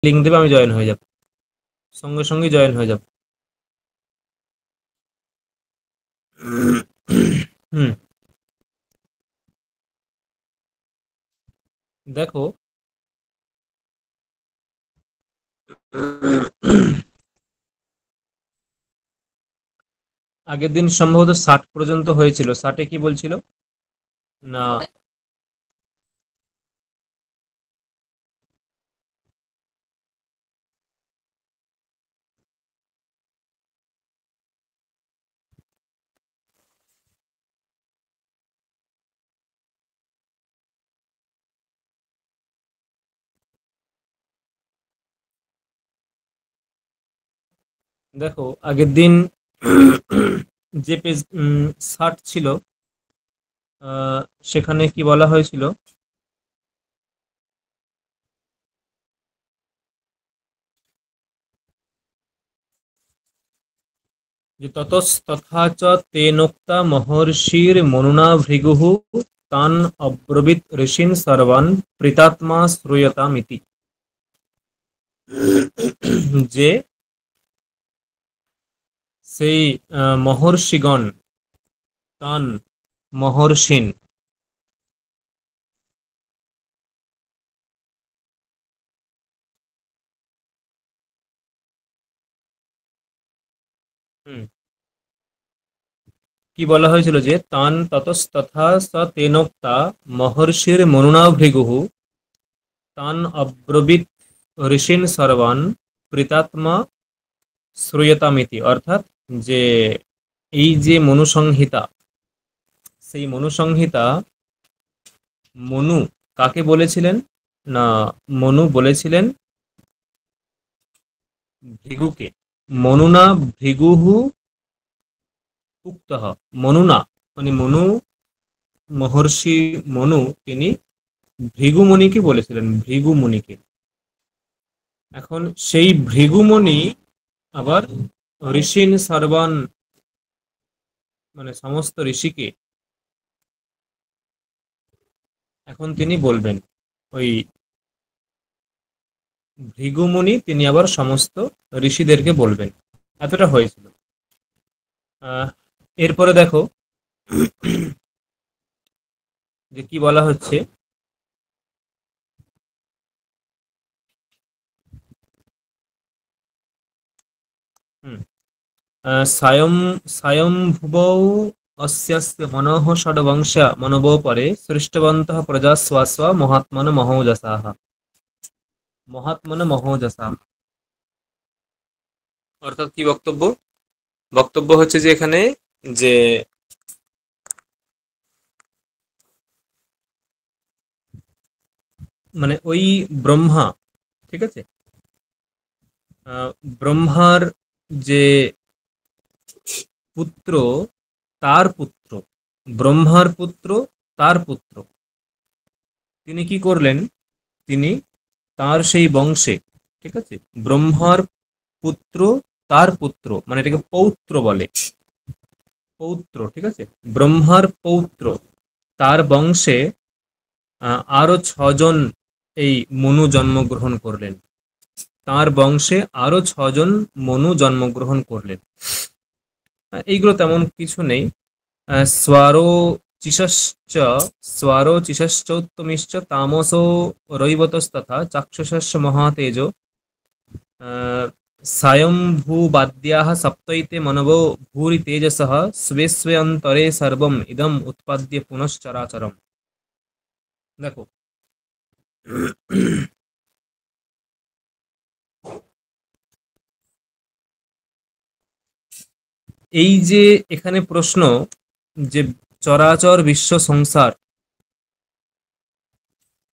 Link দেবে, আমি join হয়ে যাব, সঙ্গে সঙ্গে জয়েন হয়ে যাব। হুম, দেখো আগের দিন সম্ভবত 60 পর্যন্ত হয়েছিল। 60-এ কি বলছিল না? দেখো আগের দিন যে পেজ 60 ছিল, সেখানে কি বলা হয়েছিল যে ততস্তথা চ তেনোক্তা মহর্ষির মনুনা ভৃগুঃ তান অব্রবীত ঋষীন সর্বান প্রীতাত্মা শ্রূয়তামিতি। যে সেই মহর্ষিগণ, তান মহর্ষিন, হুম, কি বলা হয়েছিল যে তান ততস্তথা স তেনোক্তা মহর্ষির মনুনা ভৃগুঃ তান অব্রবীত ঋষীন সর্বান প্রীতাত্মা শ্রূয়তামিতি। অর্থাৎ যে এই যে মনুসংহিতা, সেই মনুসংহিতা মনু কাকে বলেছিলেন না? মনু বলেছিলেন ভৃগুকে। মনুনা ভৃগুঃ উক্তঃ। মনুনা মানে মনু, মহর্ষি মনু তিনি ভৃগুমুনিকে বলেছিলেন, ভৃগুমুনিকে। এখন সেই ভৃগুমুনি আবার ঋষিন সর্বান মানে সমস্ত ঋষিকে এখন তিনি বলবেন। ওই ভৃগুমুনি তিনি আবার সমস্ত ঋষিদেরকে বলবেন। এতটা হয়েছিল। আহ, এরপরে দেখো যে কি বলা হচ্ছে। হুম, সায়ং স্বয়ংভুবৌ अस्यस्य मनोः षड्वंशा मनवो परे सृष्टवन्तः प्रजा स्व महात्मन महोजसाः। মহাত্মন মহোজসা অর্থাৎ কি বক্তব্য? বক্তব্য হচ্ছে যে এখানে যে মানে ওই ব্রহ্মা, ঠিক আছে, ব্রহ্মার যে পুত্র, তার পুত্র, ব্রহ্মার পুত্র, তার পুত্র, তিনি কি করলেন? তিনি তার সেই বংশে, ঠিক আছে, ব্রহ্মার পুত্র, তার পুত্র মানে এটাকে পৌত্র বলে, পৌত্র, ঠিক আছে, ব্রহ্মার পৌত্র, তার বংশে আরো 6 জন এই মনু জন্মগ্রহণ করলেন। তার বংশে আরো 6 জন মনু জন্মগ্রহণ করলেন। এইগুলো তেমন কিছু নেই। स्वारोचिषश्च स्वारोचिषश्चोत्तमिश्च तामसो रैवतस्तथा चाक्षुषश्च महातेजो सायंभूवाद्याः सप्तैते मनवो भूरि तेजसः स्वे स्वे अन्तरे सर्वम् इदम् उत्पाद्य पुनश्चराचरम्। দেখো এই যে এখানে প্রশ্ন যে চরাচর বিশ্ব সংসার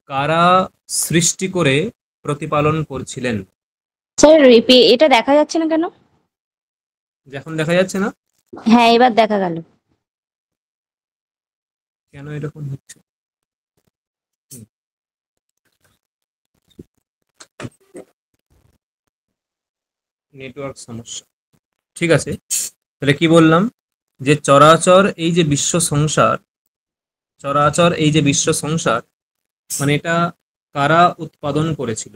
কারা সৃষ্টি করে প্রতিপালন করছিলেন? স্যার এটা দেখা যাচ্ছে না কেন? এখন দেখা যাচ্ছে না? হ্যাঁ, এবার দেখা গেল। কেন এরকম হচ্ছে? নেটওয়ার্ক সমস্যা। ঠিক আছে, তাহলে কি বললাম যে চরাচর এই যে বিশ্ব সংসার, চরাচর এই যে বিশ্ব সংসার মানে এটা কারা উৎপাদন করেছিল?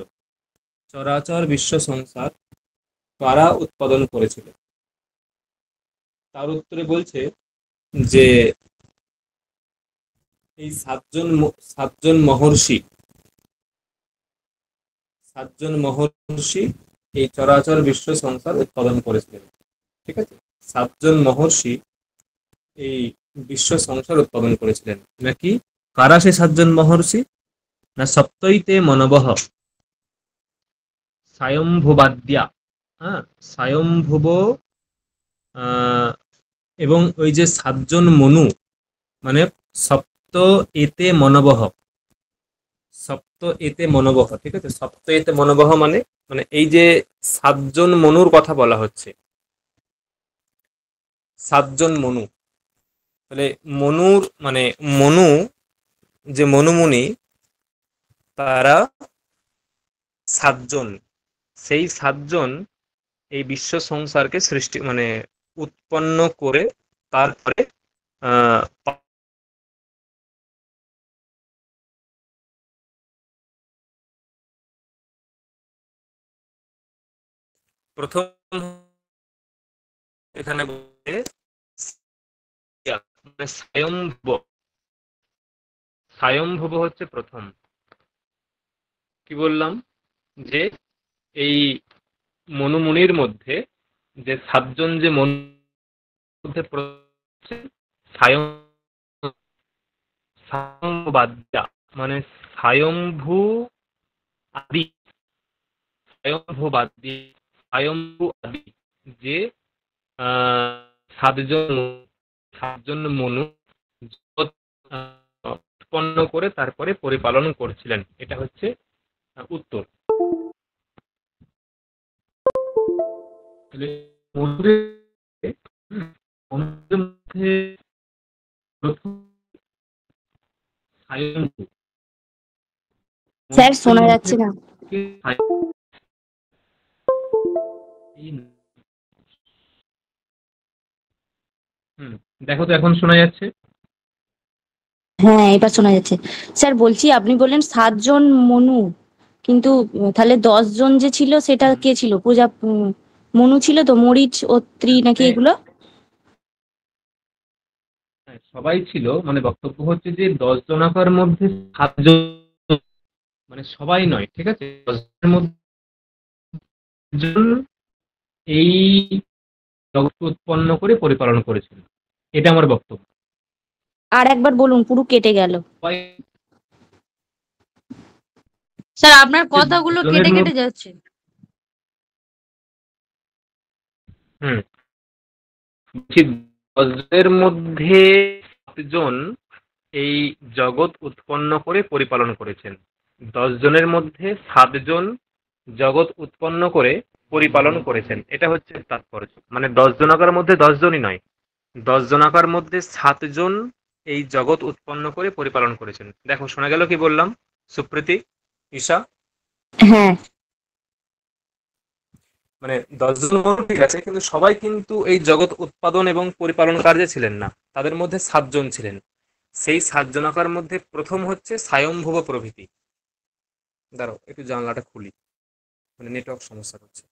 চরাচর বিশ্ব সংসার কারা উৎপাদন করেছিল? তার উত্তরে বলছে যে এই সাতজন মহর্ষি এই চরাচর বিশ্ব সংসার উৎপাদন করেছিলেন। ঠিক আছে, সাতজন মহর্ষি এই বিশ্ব সংসার উৎপাদন করেছিলেন। নাকি কারা সেই সাতজন মহর্ষি? না সপ্তইতে মনবহ, স্বয়ম্ভুবাদ্যা, হ্যাঁ, স্বয়ম্ভুব, আহ, এবং ওই যে সাতজন মনু, মানে সপ্ত এতে মনবহ, সপ্ত এতে মনোবহ। ঠিক আছে, সপ্ত এতে মনোবহ মানে মানে এই যে সাতজন মনুর কথা বলা হচ্ছে, সাতজন মনু, তাহলে মনুর মানে মনু, যে মনুমুনি, তারা সাতজন, সেই সাতজন এই বিশ্ব সংসারকে সৃষ্টি মানে উৎপন্ন করে তারপরে আহ প্রথম এখানে বলে মানে স্বয়ম্ভুব হচ্ছে প্রথম। কি বললাম? যে এই মনুমুনির মধ্যে যে সাতজন যে মনুর মধ্যে স্বয়ং স্বয়ংবাদ্যা মানে স্বয়ম্ভু আদি, স্বয়ম্ভুবাদী, স্বয়ম্ভু আদি, যে সাতজন সাতজন মনু জগৎ উৎপন্ন করে তারপরে পরিপালন করছিলেন। এটা হচ্ছে উত্তর। তাহলে মনুদের মনুদের মধ্যে প্রথম স্বয়ম্ভু, স্যার মনুদের শোনা মধ্যে যাচ্ছে না। হুম, দেখো তো এখন শোনা যাচ্ছে? হ্যাঁ, এবার শোনা যাচ্ছে। স্যার বলছি, আপনি বললেন 7 জন মনু, কিন্তু তাহলে 10 জন যে ছিল সেটা হুম, কে ছিল? মনু ছিল তো, মরিচ, অত্রি নাকি মানে এগুলো? হ্যাঁ, সবাই ছিল, মানে বক্তব্য হচ্ছে যে 10 জনাকার মধ্যে 7 জন, মানে সবাই নয়। ঠিক আছে, 10 জনের মধ্যে জন এই জগৎ উৎপন্ন করে পরিপালন করেছিল, এটা আমার বক্তব্য। আর একবার বলুন, পুরো কেটে গেল। সবাই স্যার আপনার যে কথাগুলো 10 জনের কেটে কেটে মধ্যে, যাচ্ছে। হুম, বলছি 10 জনের মধ্যে 7 জন এই জগৎ উৎপন্ন করে পরিপালন করেছেন। 10 জনের মধ্যে 7 জন জগৎ উৎপন্ন করে পরিপালন করেছেন, এটা হচ্ছে তাৎপর্য। মানে 10 জনাকার মধ্যে 10 জনই নয়, 10 জনাকার মধ্যে 7 জন এই জগৎ উৎপন্ন করে পরিপালন করেছেন। দেখো শোনা গেল কি বললাম, সুপ্রীতি, ঈশা? হ্যাঁ। মানে 10 জন ঠিক আছে, কিন্তু সবাই কিন্তু এই জগৎ উৎপাদন এবং পরিপালন কার্যে ছিলেন না, তাদের মধ্যে 7 জন ছিলেন। সেই 7 জনাকার মধ্যে প্রথম হচ্ছে স্বয়ংভুব প্রভৃতি। দাঁড়াও একটু জানলাটা খুলি, মানে নেটওয়ার্ক সমস্যা হচ্ছে।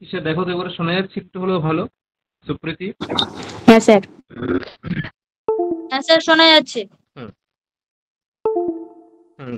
কিসে দেখো তো এবারে শোনা যাচ্ছে একটু হলেও ভালো, সুপ্রীতি? হ্যাঁ স্যার। হ্যাঁ স্যার শোনা যাচ্ছে। হুম হুম।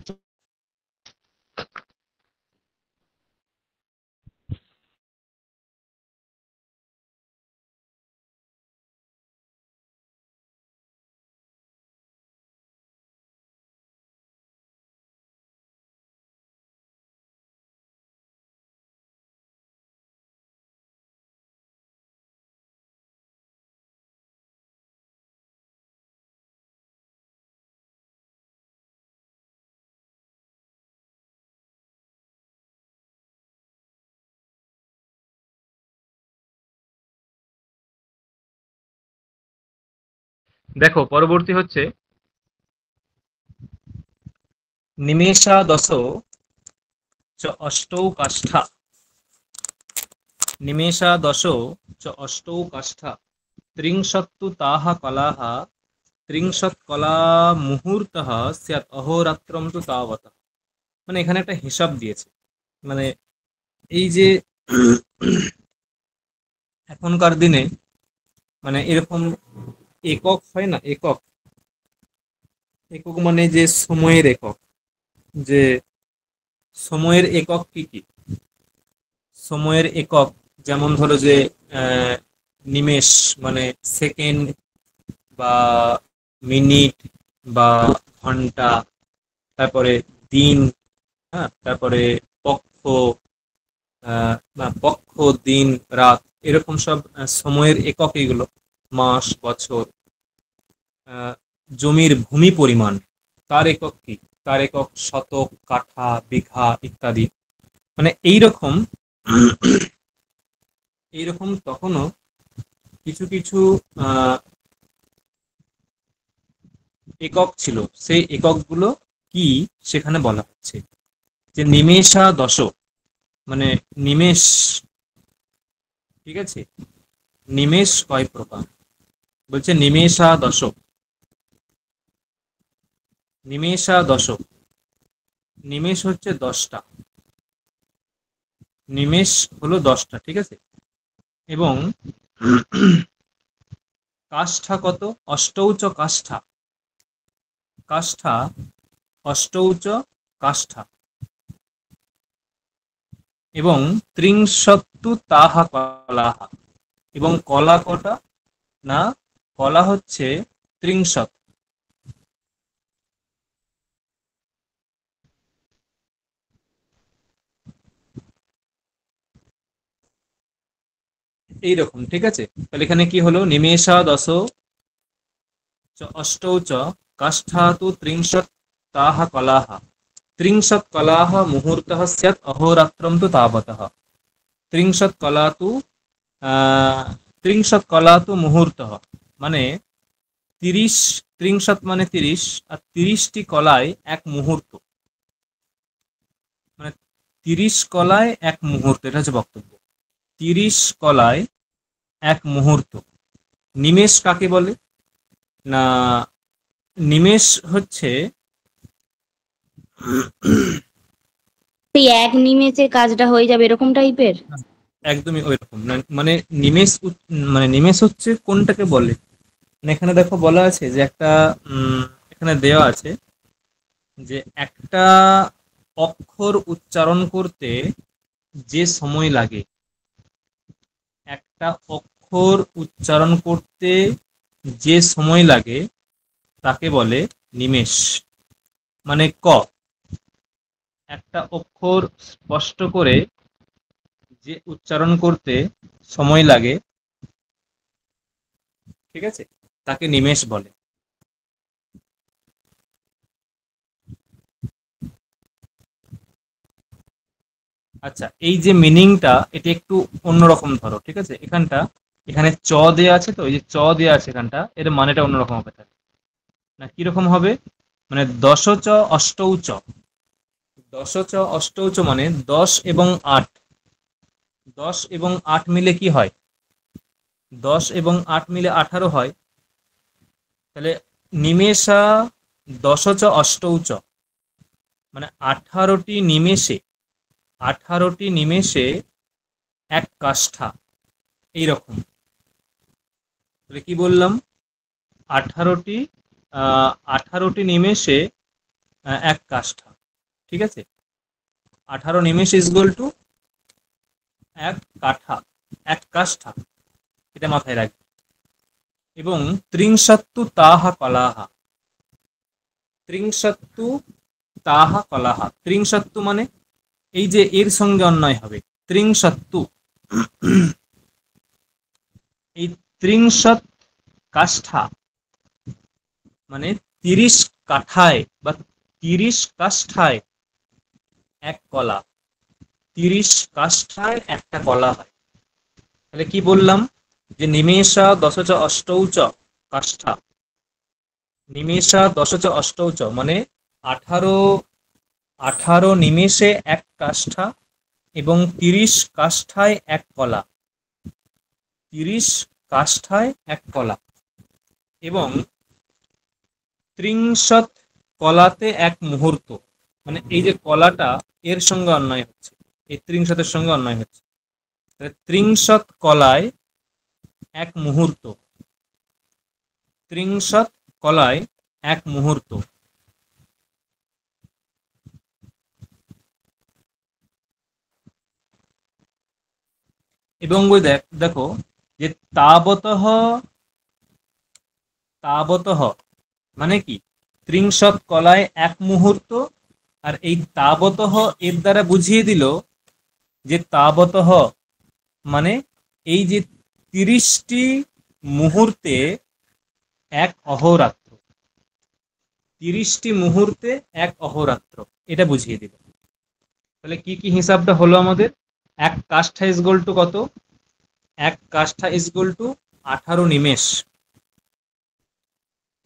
দেখো পরবর্তী হচ্ছে নিমেষাদশ চ অষ্টৌ কাষ্ঠা। নিমেষাদশ চ অষ্টৌ কাষ্ঠা ত্রিংশত্তু তাহ কলাহ ত্রিংশৎ কলা মুহূর্তঃ স্যাৎ অহোরাত্রম তু তাবৎ। মানে এখানে একটা হিসাব দিয়েছে, মানে এই যে এখনকার দিনে মানে এরকম একক হয় না, একক, একক মানে যে সময়ের একক, যে সময়ের একক কি কি? সময়ের একক যেমন ধরো যে আহ, নিমেষ মানে সেকেন্ড বা মিনিট বা ঘন্টা, তারপরে দিন, হ্যাঁ, তারপরে পক্ষ, বা পক্ষ, দিন, রাত, এরকম সব সময়ের একক এগুলো। মাস, বছর, জমির ভূমি পরিমাণ, তার একক কি? তার একক শতক, কাঠা, বিঘা ইত্যাদি। মানে এইরকম এইরকম তখনও কিছু কিছু আহ, একক ছিল। সেই এককগুলো কি সেখানে বলা হচ্ছে যে নিমেষা দশক, মানে নিমেষ, ঠিক আছে? নিমেষ কয় প্রকার বলছে? নিমেষা দশক, নিমেষা দশক। নিমেষ হচ্ছে 10টা, নিমেষ হলো 10টা, ঠিক আছে? এবং কাষ্ঠা কত? অষ্টৌচ কাষ্ঠা, কাষ্ঠা অষ্টৌচ কাষ্ঠা। এবং ত্রিংশত্তু তাহা কলাহা, এবং কলা কটা? না, কলা হচ্ছে ত্রিংশত। এইরকম, ঠিক আছে? তাহলে এখানে কি হলো? নিমেষা দশ চ অষ্টৌ চ কাষ্ঠা তু ত্রিংশত তাহা কলাহ ত্রিংশত কলাহ মুহূর্তঃ স্যাৎ অহোরাত্রম তু তাবতঃ। ত্রিংশত কলা তু আহ, ত্রিংশত কলা তু মুহূর্তঃ, মানে 30, ত্রিংশত মানে 30, আর 30টি কলায় এক মুহূর্ত, মানে 30 কলায় এক মুহূর্ত, এটা হচ্ছে বক্তব্য। 30 কলায় এক মুহূর্ত। নিমেষ কাকে বলে? না, নিমেষ হচ্ছে সেই এক নিমেষে কাজটা হয়ে যাবে এরকম টাইপের। একদমই ওইরকম মানে নিমেষ মানে নিমেষ হচ্ছে কোনটাকে বলে? মানে এখানে দেখো বলা আছে যে একটা এখানে দেওয়া আছে যে একটা অক্ষর উচ্চারণ করতে যে সময় লাগে, একটা অক্ষর উচ্চারণ করতে যে সময় লাগে তাকে বলে নিমেষ। মানে একটা অক্ষর স্পষ্ট করে যে উচ্চারণ করতে সময় লাগে, ঠিক আছে, তাকে নিমেষ বলে। আচ্ছা, এই যে মিনিংটা, এটা একটু অন্যরকম ধরো, ঠিক আছে? এখানে চ দেয়া আছে, তো এই যে চ দেয়া আছে এখানটা, এর মানেটা অন্যরকম হবে। তাহলে না কিরকম হবে? মানে দশ চ অষ্টৌ চ, দশ চ অষ্টৌ চ মানে 10 এবং 8, 10 এবং 8 মিলে কি হয়? 10 এবং 8 মিলে 18 হয়। তাহলে নিমেষা দশ চ অষ্টৌ চ, মানে 18টি নিমেষে, 18টি নিমেষে এক কাষ্ঠা, এইরকম। তাহলে কি বললাম, 18টি 18টি নিমেষে এক কাষ্ঠা, ঠিক আছে। 18 নিমেষ ইজ ইকুয়াল টু এক কাঠা, এক কাষ্ঠা, এটা মাথায় রাখবে। এবং ত্রিংশত্তু তাহা কলাহা, ত্রিংশত্তু তাহা কলাহা, ত্রিংশত্তু মানে এই যে এর সঙ্গে অন্যায় হবে, ত্রিংশত্তু, এই ত্রিংশত কাষ্ঠা মানে 30 কাঠায় বা 30 কাষ্ঠায় এক কলা, 30 কাষ্ঠায় একটা কলা হয়। তাহলে কি বললাম, যে নিমেষা দশচ অষ্টৌচ কাষ্ঠা, নিমেষা দশচ অষ্টৌচ মানে 18 18 নিমেষে এক কাষ্ঠা এবং 30 কাষ্ঠায় এক কলা, 30 কাষ্ঠায় এক কলা। এবং ত্রিংশত কলাতে এক মুহূর্ত, মানে এই যে কলাটা এর সঙ্গে অন্যায় হচ্ছে, এই ত্রিংশতের সঙ্গে অন্যায় হচ্ছে। ত্রিংশত কলায় এক মুহূর্ত, ত্রিংশত কলায় এক মুহূর্ত। এবং ওই দেখো যে তাবতঃ, তাবতঃ মানে কি, ত্রিংশত কলায় এক মুহূর্ত, আর এই তাবতঃ এর দ্বারা বুঝিয়ে দিল যে তাবতঃ মানে এই যে 30টি মুহূর্তে এক অহোরাত্র, 30টি মুহূর্তে এক অহোরাত্র, এটা বুঝিয়ে দিল। তাহলে কি কি হিসাবটা হলো আমাদের, এক কাষ্ঠা ইজ ইকুয়াল টু কত, এক কাষ্ঠা ইজ ইকুয়াল টু 18 নিমেষ,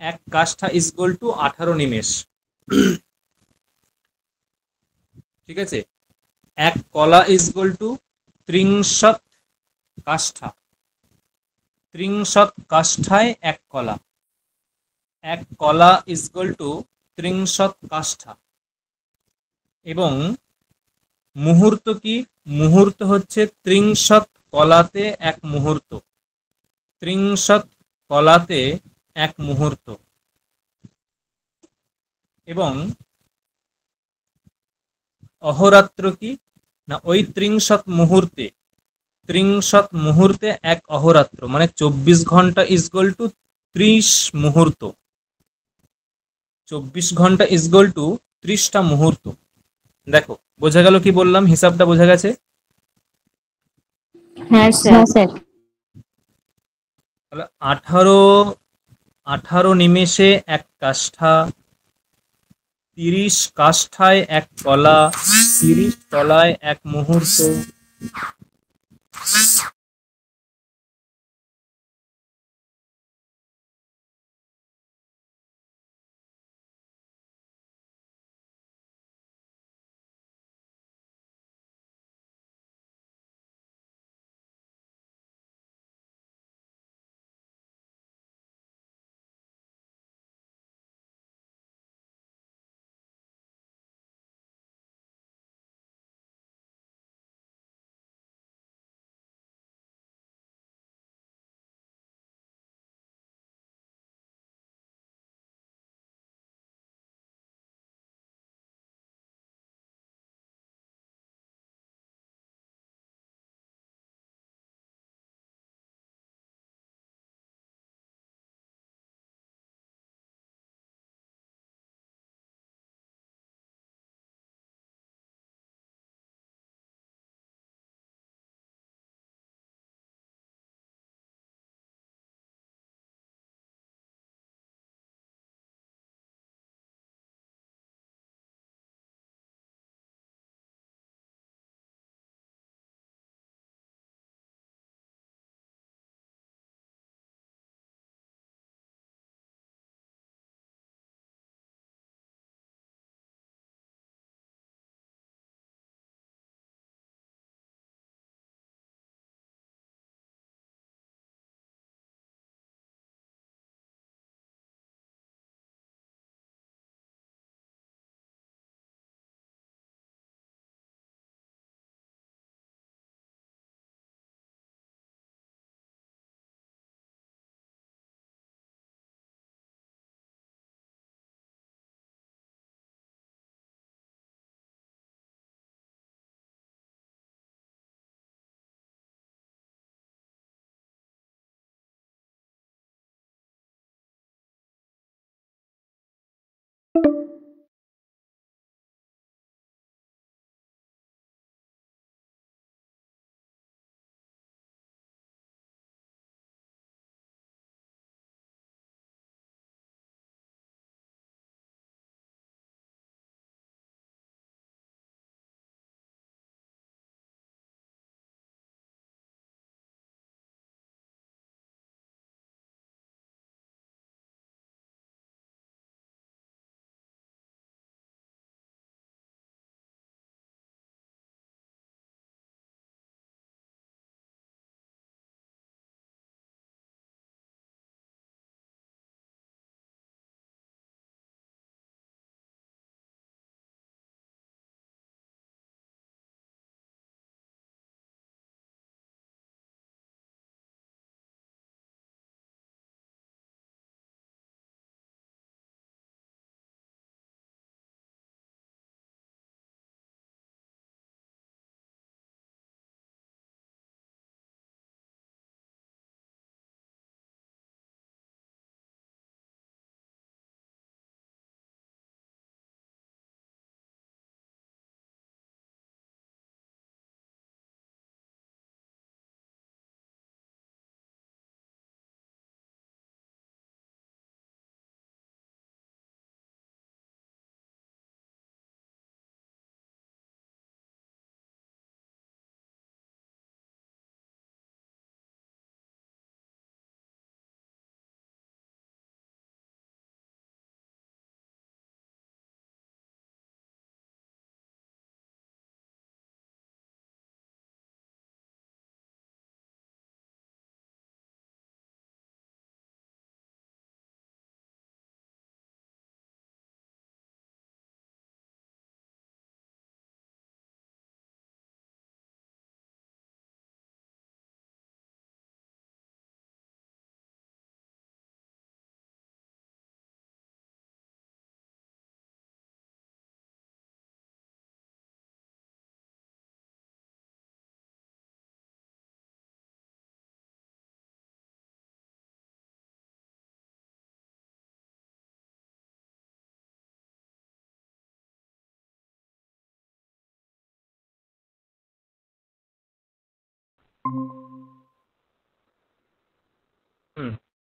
এক কাষ্ঠা ইজ ইকুয়াল টু 18 নিমেষ, ঠিক আছে। এক কলা ইজ ইকুয়াল টু ত্রিংশত কাষ্ঠা, ত্রিংশত কাষ্ঠায় এক কলা, এক কলা ইজ ইকুয়াল টু ত্রিংশত কাষ্ঠা। এবং মুহূর্ত কি, মুহূর্ত হচ্ছে ত্রিংশত কলাতে এক মুহূর্ত, ত্রিংশত কলাতে এক মুহূর্ত। এবং অহোরাত্র কি না, ওই ত্রিংশত মুহূর্তে, ত্রিংশত মুহূর্তে এক অহোরাত্র মানে 24 ঘন্টা ইজ ইকুয়াল টু 30 মুহূর্ত, 24 ঘন্টা ইজ ইকুয়াল টু 30টা মুহূর্ত। দেখো বোঝা গেল কি বললাম, হিসাবটা বোঝা গেছে। হ্যাঁ স্যার। তাহলে 18 নিমেষে এক কাষ্ঠা, 30 কাষ্ঠায় এক কলা, 30 কলায় এক মুহূর্ত।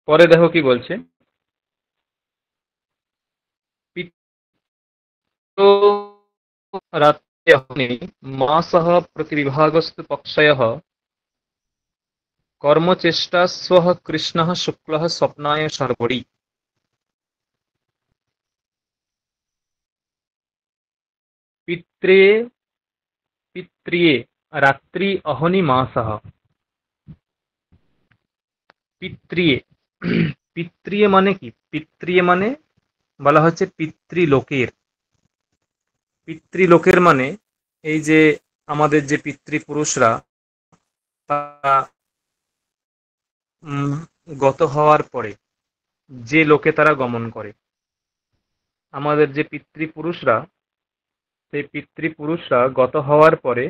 পরে দেখো কি বলছে, রাত্রি মাসः প্রতিবিভাগস্তু পক্ষয়ः কর্মচেষ্টাস্বঃ কৃষ্ণः শুক্লः স্বপ্নায় সর্বরি। পিত্রে পিত্রিয়ে রাত্রি অহনি মাসः। পিত্রিয়ে পিত্রিয়ে মানে কি? পিত্রিয়ে মানে বলা হচ্ছে পিতৃলোকের। পিতৃলোকের মানে এই যে আমাদের যে পিতৃপুরুষরা তারা গত হওয়ার পরে যে লোকে তারা গমন করে, আমাদের যে পিতৃপুরুষরা, সেই পিতৃপুরুষরা গত হওয়ার পরে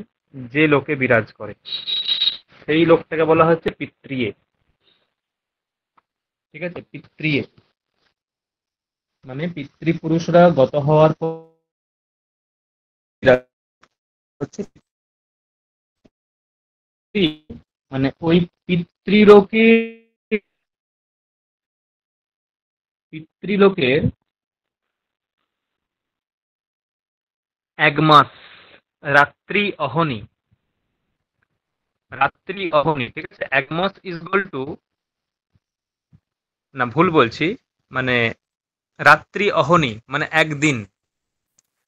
যে লোকে বিরাজ করে সেই লোকটাকে বলা হচ্ছে পিত্রিয়ে। ঠিক আছে, পিত্রিয়ে মানে পিতৃপুরুষরা গত হওয়ার পর বিরাজ হচ্ছে পিতৃ, মানে ওই পিতৃলোকের 1 মাস রাত্রি অহনি। রাত্রি অহনি, ঠিক আছে। 1 মাস ইকুয়াল টু, না ভুল বলছি, মানে রাত্রি অহনি মানে একদিন।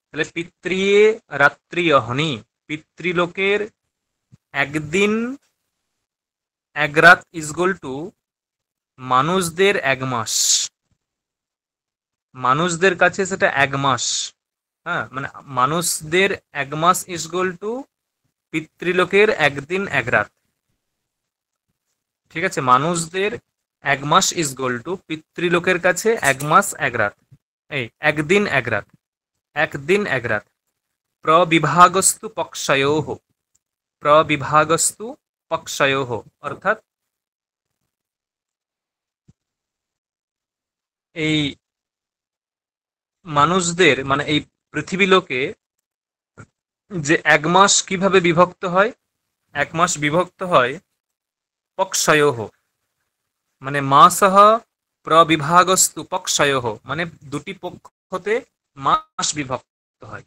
তাহলে পিতৃয়ে রাত্রি অহনি, পিতৃলোকের একদিন 1 রাত ইকুয়াল টু মানুষদের 1 মাস। মানুষদের কাছে সেটা 1 মাস। হ্যাঁ, মানে মানুষদের 1 মাস ইকুয়াল টু পিতৃলোকের একদিন 1 রাত। ঠিক আছে, মানুষদের 1 মাস ইকুয়াল টু পিতৃলোকের কাছে 1 মাস 1 রাত। এই একদিন 1 রাত, একদিন 1 রাত। প্রবিভাগস্তু পক্ষয়োঃ, প্রবিভাগস্তু পক্ষয়োঃ অর্থাৎ এই মানুষদের মানে এই পৃথিবী লোকে যে 1 মাস কিভাবে বিভক্ত হয়? 1 মাস বিভক্ত হয় পক্ষয়োঃ, মানে মাসঃ প্রবিভাগস্তু পক্ষয়োঃ, মানে দুটি পক্ষতে মাস বিভক্ত হয়।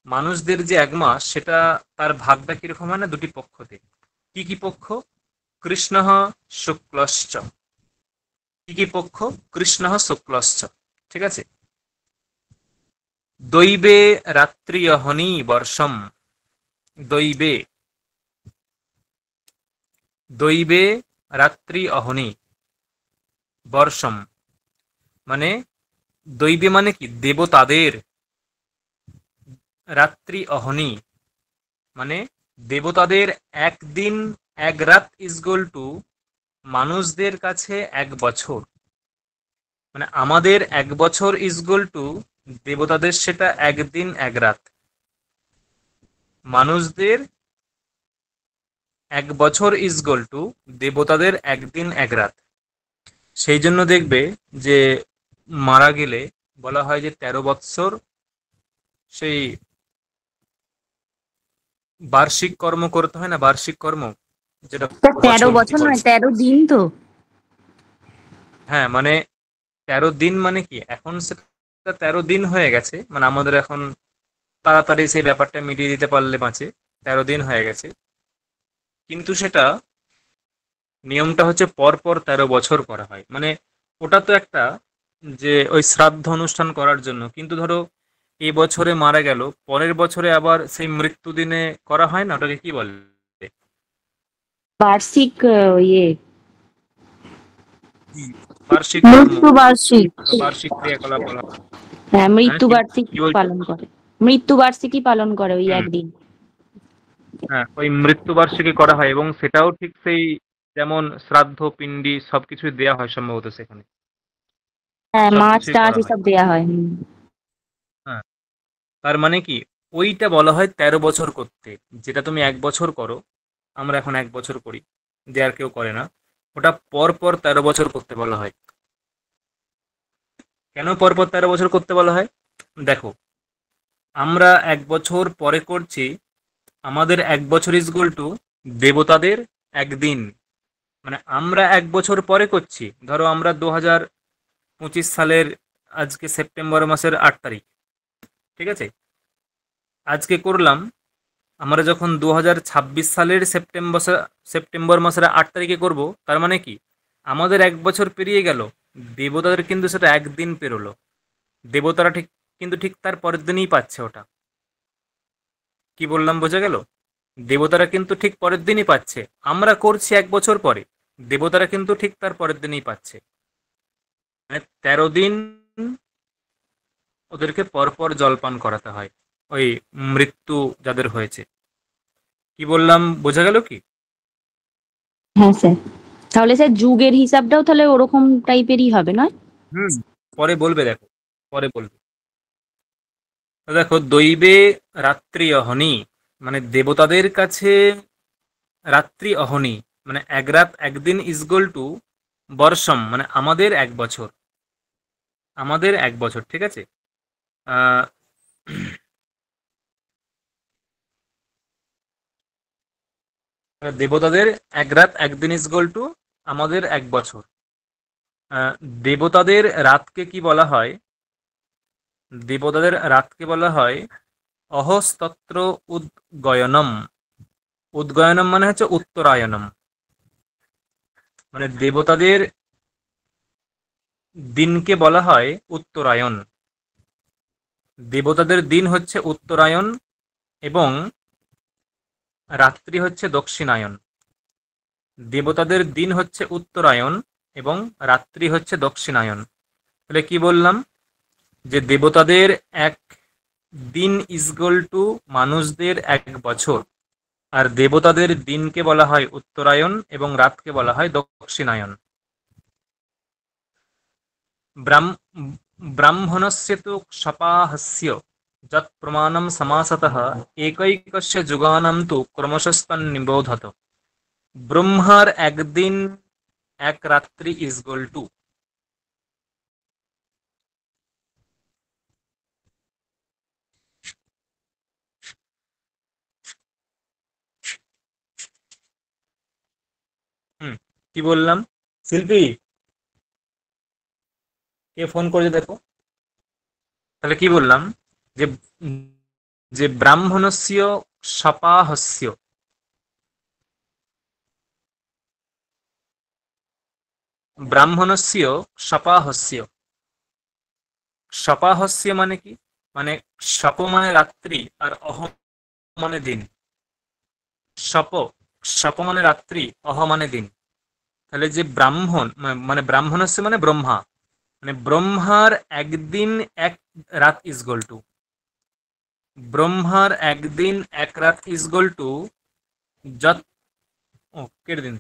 মানুষদের যে 1 মাস, সেটা তার ভাগটা কিরকম হয় না, দুটি পক্ষতে। কি কি পক্ষ? কৃষ্ণঃ শুক্লশ্চ। কি কি পক্ষ? কৃষ্ণঃ শুক্লশ্চ। ঠিক আছে। দৈবে রাত্রি অহনি বর্ষম। দৈবে, দৈবে রাত্রি অহনি বর্ষম, মানে দৈবে মানে কি? দেবতাদের। রাত্রি অহনি মানে দেবতাদের একদিন 1 রাত ইকুয়াল টু মানুষদের কাছে 1 বছর। মানে আমাদের 1 বছর ইকুয়াল টু দেবতাদের সেটা একদিন 1 রাত। মানুষদের 1 বছর ইকুয়াল টু দেবতাদের একদিন 1 রাত। সেই জন্য দেখবে যে মারা গেলে বলা হয় যে 13 বৎসর সেই বার্ষিক কর্ম করতে হয় না, বার্ষিক কর্ম যেটা 13 বছর নয়, 13 দিন তো। হ্যাঁ, মানে 13 দিন মানে কি, এখন সেটা 13 দিন হয়ে গেছে, মানে আমাদের এখন তাড়াতাড়ি সেই ব্যাপারটা মিটিয়ে দিতে পারলে বাঁচে। 13 দিন হয়ে গেছে, কিন্তু সেটা নিয়মটা হচ্ছে পর পর 13 বছর করা হয়। মানে ওটা তো একটা যে ওই শ্রাদ্ধ অনুষ্ঠান করার জন্য, কিন্তু ধরো এই বছরে মারা গেল, পরের বছরে আবার সেই মৃত্যু দিনে করা হয় না, ওটাকে কি বলে? বার্ষিক ইয়ে বার্ষিক মৃত্যু বার্ষিক, বার্ষিক ক্রিয়াকলাপ বলা হয়। হ্যাঁ মৃত্যু কি বার্ষিকী বলছো? পালন করে, মৃত্যু বার্ষিকী পালন করে ওই একদিন। হ্যাঁ, ওই মৃত্যুবার্ষিকী করা হয়, এবং সেটাও ঠিক সেই যেমন শ্রাদ্ধ পিণ্ডি সবকিছুই দেয়া হয় সম্ভবত সেখানে। হ্যাঁ, মাছ সবকিছুই টাছ করা হয়। এসব দেয়া হয়। হ্যাঁ, তার মানে কি, ওইটা বলা হয় 13 বছর করতে। যেটা তুমি 1 বছর করো, আমরা এখন 1 বছর করি, যে আর কেউ করে না, ওটা পর পর 13 বছর করতে বলা হয়। কেন পর পর 13 বছর করতে বলা হয়? দেখো, আমরা 1 বছর পরে করছি, আমাদের 1 বছর ইকুয়াল টু দেবতাদের একদিন, মানে আমরা 1 বছর পরে করছি। ধরো আমরা 2025 সালের আজকে সেপ্টেম্বর মাসের 8 তারিখ, ঠিক আছে, আজকে করলাম। আমরা যখন 2026 সালের সেপ্টেম্বর মাসের 8 তারিখে করব, তার মানে কি আমাদের 1 বছর পেরিয়ে গেল, দেবতাদের কিন্তু সেটা একদিন পেরোলো। দেবতারা ঠিক তার পরের দিনই পাচ্ছে ওটা। কি বললাম, বোঝা গেল? দেবতারা কিন্তু ঠিক পরের দিনই পাচ্ছে, আমরা করছি 1 বছর পরে, দেবতারা কিন্তু ঠিক তার পরের দিনই পাচ্ছে। মানে 13 দিন ওদেরকে পরপর জলপান করাতে হয়, ওই মৃত্যু যাদের হয়েছে। কি বললাম, বোঝা গেল কি? হ্যাঁ স্যার, তাহলে স্যার যুগের হিসাবটাও তাহলে ওরকম টাইপেরই হবে, নয়? হুম, পরে বলবে, দেখো পরে বলবে। তো দেখো, দৈবে রাত্রি অহনি, মানে দেবতাদের কাছে রাত্রি অহনি মানে 1 রাত 1 দিন ইজগল টু বর্ষম, মানে আমাদের 1 বছর। আমাদের 1 বছর, ঠিক আছে। আহ, দেবতাদের 1 রাত 1 দিন ইজগল টু আমাদের 1 বছর। আহ, দেবতাদের রাতকে কি বলা হয়? দেবতাদের রাতকে বলা হয় অহস্তত্র উদ্গয়নম। উদ্গয়নম মানে হচ্ছে উত্তরায়ণম। মানে দেবতাদের দিনকে বলা হয় উত্তরায়ণ। দেবতাদের দিন হচ্ছে উত্তরায়ণ এবং রাত্রি হচ্ছে দক্ষিণায়ন। দেবতাদের দিন হচ্ছে উত্তরায়ণ এবং রাত্রি হচ্ছে দক্ষিণায়ন। তাহলে কি বললাম, যে দেবতাদের 1 দিন ইজগল টু মানুষদের 1 বছর, আর দেবতাদের দিনকে বলা হয় উত্তরায়ণ এবং রাতকে বলা হয় দক্ষিণায়ন। ব্রাহ্মণস্য তু সপাহস্য যৎ প্রমাণম সমাসতঃ একৈকস্য যুগানাম তু ক্রমশস্তন্নিবোধত। ব্রহ্মার 1 দিন 1 রাত্রি ইজগল টু। কি বললাম? শিল্পী, কে ফোন করেছে দেখো। তাহলে কি বললাম, যে যে ব্রাহ্মণস্য সপাহস্য, ব্রাহ্মণস্য সপাহস্য। সপাহস্য মানে কি? মানে সপ মানে রাত্রি আর অহ মানে দিন। সপ, সপ মানে রাত্রি, অহ মানে দিন। তাহলে যে ব্রাহ্মণ মানে ব্রাহ্মণস্য মানে ব্রহ্মা, মানে ব্রহ্মার 1 দিন 1 রাত ইজগল টু। ব্রহ্মার 1 দিন 1 রাত ইজগল টু যত, ও কেটে দিন,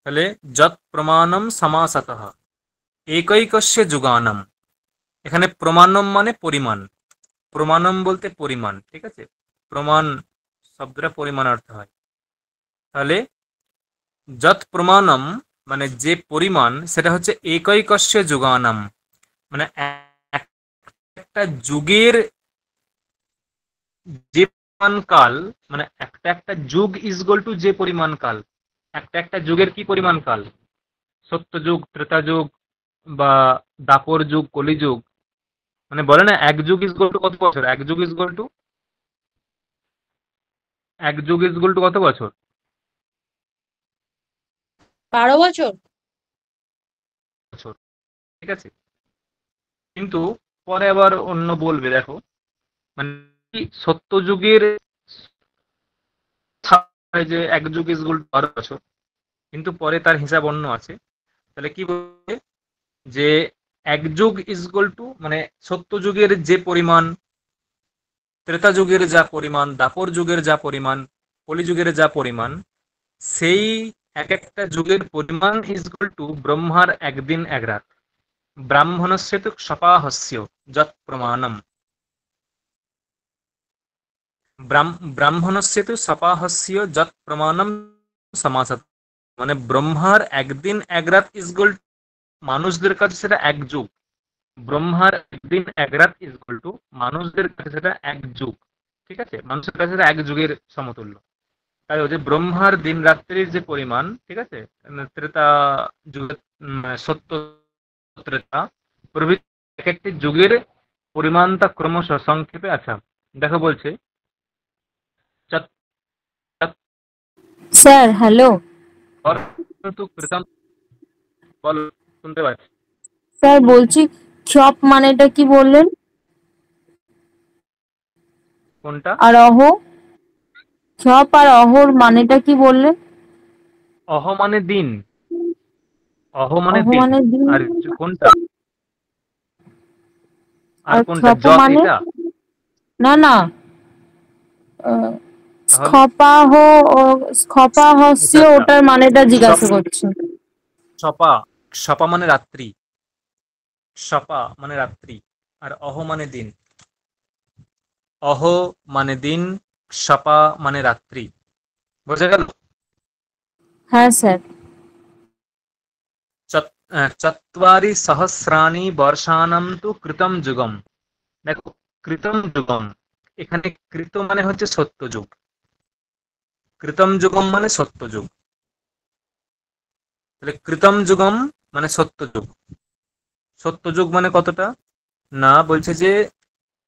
তাহলে যত প্রমাণম সমাসতঃ একৈকস্য যুগানম। এখানে প্রমাণম মানে পরিমাণ, প্রমাণম বলতে পরিমাণ, ঠিক আছে। প্রমাণ শব্দটা পরিমাণ অর্থ হয়। তাহলে যত প্রমাণম মানে যে পরিমাণ, সেটা হচ্ছে একৈকস্য যুগানম, মানে একটা যুগের যে পরিমাণ কাল, মানে একটা যুগ ইজগল টু যে পরিমাণ কাল। একটা যুগের কি পরিমাণ কাল? সত্যযুগ, ত্রেতা যুগ বা দাপর যুগ, কলিযুগ। মানে বলে না 1 যুগ ইজগল টু কত বছর? 1 যুগ ইজগল টু কত বছর? 12 বছর। বছর, ঠিক আছে। কিন্তু পরে আবার অন্য বলবে, দেখো মানে সত্যযুগের যে 1 যুগ ইজগল টু 12 বছর, কিন্তু পরে তার হিসাব অন্য আছে। তাহলে কি বলবে, যে 1 যুগ ইজগল টু মানে সত্যযুগের যে পরিমাণ, ত্রেতা যুগের যা পরিমাণ, দাপর যুগের যা পরিমাণ, কলিযুগের যা পরিমাণ, সেই একটা যুগের পরিমাণ ইজগল টু ব্রহ্মার 1 দিন 1 রাত। ব্রাহ্মণস্য তু সপাহস্য যৎ প্রমাণম। ব্রাহ্মণস্য তু সপাহস্য যৎ প্রমাণম সমাসত, মানে ব্রহ্মার 1 দিন 1 রাত ইজগল মানুষদের কাছে সেটা 1 যুগ। ব্রহ্মার 1 দিন 1 রাত ইজগল টু মানুষদের কাছে সেটা 1 যুগ, ঠিক আছে। মানুষের কাছে সেটা 1 যুগের সমতুল্য। তাই হচ্ছে ব্রহ্মার দিন রাত্রির যে পরিমাণ, ঠিক আছে, ত্রেতা যুগের সত্য ত্রেতা প্রভৃতি এক একটি যুগের পরিমাণটা ক্রমশ সংক্ষেপে। আচ্ছা দেখো বলছে চত স্যার হ্যালো। চত্বরতু কৃতম, বলো, শুনতে পাচ্ছি। স্যার বলছি ক্ষপ মানেটা কি বললেন? কোনটা? আর অহ, ক্ষপ আর অহর মানেটা কি বললেন? অহ মানে দিন, অহ মানে অহ দিন। মানে দিন, আর কোনটা? আর আর কোনটা? ক্ষপ যত মানে? এটা? না না, আহ, তাহলে স্খপাহ ও স্খপাহস্য, আচ্ছা আচ্ছা, ওটার মানেটা জিজ্ঞাসা সপ- করছি। সপা, সপা মানে রাত্রি, সপা মানে রাত্রি, আর অহ মানে দিন। অহ মানে দিন, সপা মানে রাত্রি। বোঝা গেল? হ্যাঁ স্যার। চত্বারি সহস্রাণি বর্ষাণম তু কৃতম যুগম। দেখো, কৃতম যুগম, এখানে কৃত মানে হচ্ছে সত্যযুগ, কৃতম যুগম মানে সত্যযুগ। তাহলে কৃতম যুগম মানে সত্যযুগ। সত্যযুগ মানে কতটা? না, বলছে যে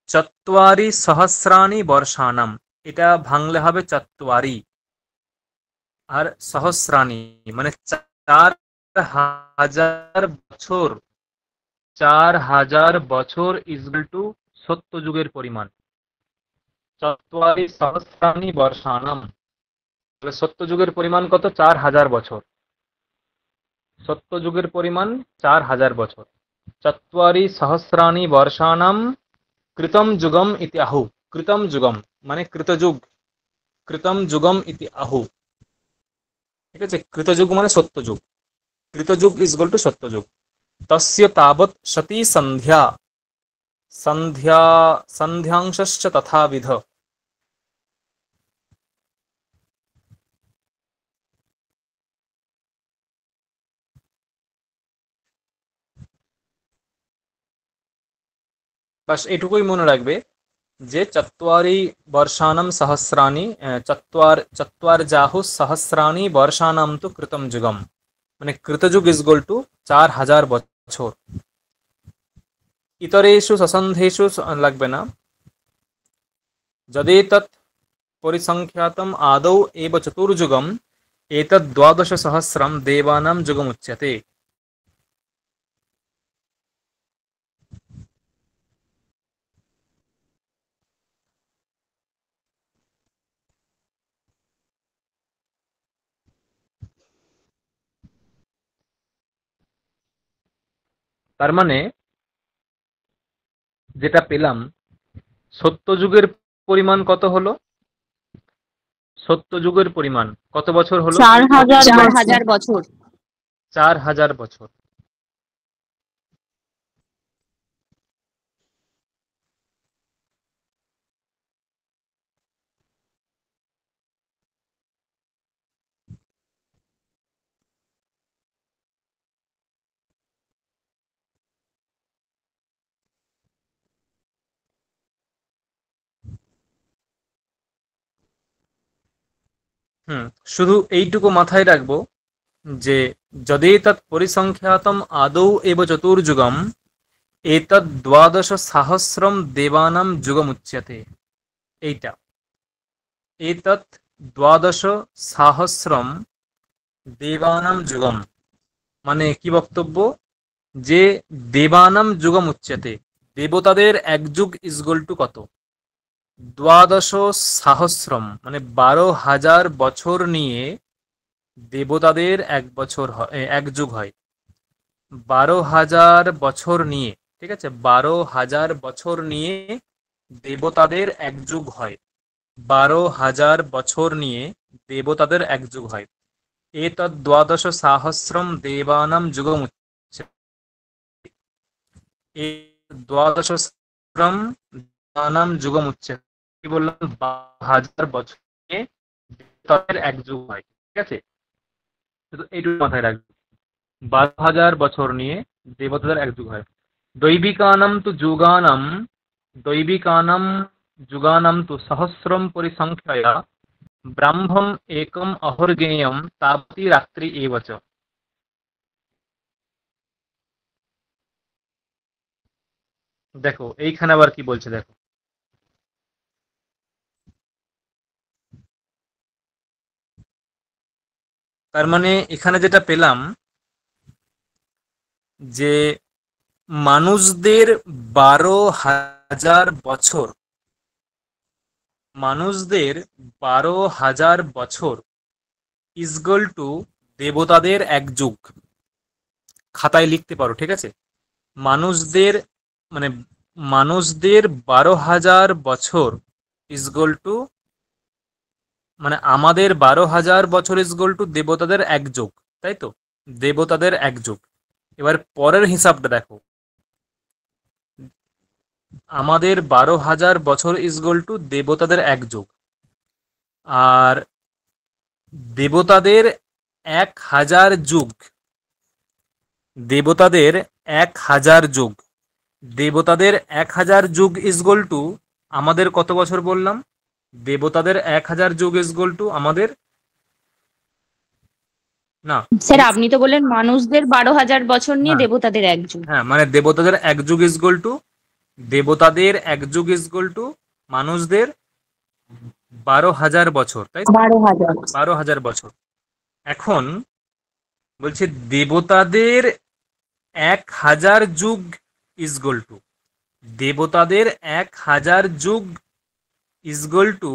চত্বারি সহস্রাণি বর্ষাণম, এটা ভাঙলে হবে চত্বারি, আর সহস্রাণি মানে 4000 বছর। 4000 বছর ইকুয়াল টু সত্যযুগের পরিমাণ। চত্বারি সহস্রাণি বর্ষাণম, তাহলে সত্যযুগের পরিমাণ কত? 4000 বছর। সত্যযুগের পরিমাণ 4000 বছর। চত্বারি সহস্রাণি বর্ষাণম কৃতম যুগম ইতি আহু। কৃতম যুগম মানে কৃতযুগ, কৃতম যুগম ইতি আহু। ঠিক আছে, কৃতযুগ মানে সত্যযুগ, কৃতযুগ ইজ ইকুয়াল টু সত্যযুগ। তস্য তাবৎ সতি সন্ধ্যা, সন্ধ্যা সন্ধ্যাংশশ্চ তথাবিধ। বাস এটুকুই মনে রাখবে যে চত্বারি বর্ষাণম সহস্রাণি, চত্বার জাহু সহস্রাণি বর্ষাণম তু কৃতম যুগম, মানে কৃতযুগ ইজ ইকুয়াল টু 4000 বছর। ইতরেষু সসন্ধেষু লাগবে না। যদেতৎ পরিসংখ্যাতম আদৌ এব চতুর্যুগম এতদ্ দ্বাদশ সহস্রম দেবানাম যুগমুচ্যতে। তার মানে যেটা পেলাম, সত্যযুগের পরিমাণ কত হলো? সত্যযুগের পরিমাণ কত বছর হলো? 4000 চার বছর। হাজার বছর 4000 বছর। শুধু এইটুকু মাথায় রাখবো যে যদি তৎ পরিসংখ্যাতম আদৌ এব চতুর্যুগম এতদ্ দ্বাদশ সহস্রম দেবানাম যুগমুচ্যতে। এইটা, এতৎ দ্বাদশ সহস্রম দেবানাম যুগম, মানে কি বক্তব্য? যে দেবানাম যুগম উচ্যতে, দেবতাদের এক যুগ ইজ ইকুয়াল টু কত? দ্বাদশ সহস্রম মানে 12,000 বছর নিয়ে দেবতাদের এক বছর এক যুগ হয়। 12,000 বছর নিয়ে, ঠিক আছে, 12,000 বছর নিয়ে দেবতাদের এক যুগ হয়। 12,000 বছর নিয়ে দেবতাদের এক যুগ হয়। এতদ্ দ্বাদশ সহস্রম দেবানাম যুগমুচ্যতে। এই দ্বাদশ সহস্রম দেবানাম যুগমুচ্যতে, কি বললাম? 12,000 বছর নিয়ে দেবতাদের এক যুগ হয়। ঠিক আছে, শুধু এইটুকু মাথায় রাখবে, 12,000 বছর নিয়ে দেবতাদের এক যুগ হয়। দৈবিকানাম তু যুগানাম, দৈবিকানাম যুগানাম তু সহস্রম পরিসংখ্যায়া ব্রাহ্মম একম অহর্গেয়ম তাবতি রাত্রি এবচ। দেখো এইখানে আবার কি বলছে দেখো, তার মানে এখানে যেটা পেলাম যে মানুষদের 12,000 বছর, মানুষদের 12,000 বছর ইজগল টু দেবতাদের এক যুগ। খাতায় লিখতে পারো, ঠিক আছে? মানুষদের মানে মানুষদের 12,000 বছর ইজগল টু মানে আমাদের 12,000 বছর ইজগল টু দেবতাদের এক যুগ, তাই তো? দেবতাদের এক যুগ। এবার পরের হিসাবটা দেখো, আমাদের 12,000 বছর ইজগল টু দেবতাদের এক যুগ, আর দেবতাদের 1,000 যুগ, দেবতাদের 1,000 যুগ, দেবতাদের 1,000 যুগ ইজগল টু আমাদের কত বছর বললাম? দেবতাদের 1,000 যুগ ইজগল টু আমাদের, না স্যার আপনি তো বললেন মানুষদের 12,000 বছর নিয়ে হ্যাঁ দেবতাদের এক যুগ। হ্যাঁ, মানে দেবতাদের এক যুগ ইজগল টু, দেবতাদের এক যুগ ইজগল টু মানুষদের 12,000 বছর, তাই তো? 12,000। 12,000 বছর। এখন বলছে দেবতাদের 1,000 যুগ ইজগল টু, দেবতাদের 1,000 যুগ ইজগল টু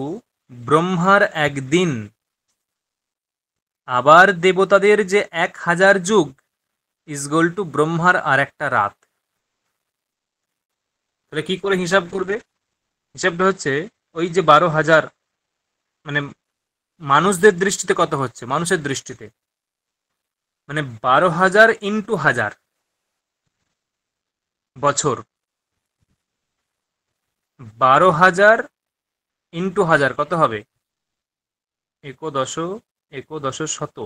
ব্রহ্মার একদিন, আবার দেবতাদের যে 1,000 যুগ ইজগল টু ব্রহ্মার আর একটা রাত। তাহলে কি করে হিসাব করবে? হিসাবটা হচ্ছে ওই যে 12,000, মানে মানুষদের দৃষ্টিতে কত হচ্ছে, মানুষের দৃষ্টিতে মানে 12,000 ইন্টু 1,000 বছর, 12,000 ইন্টু 1,000 কত হবে? একদশ শত,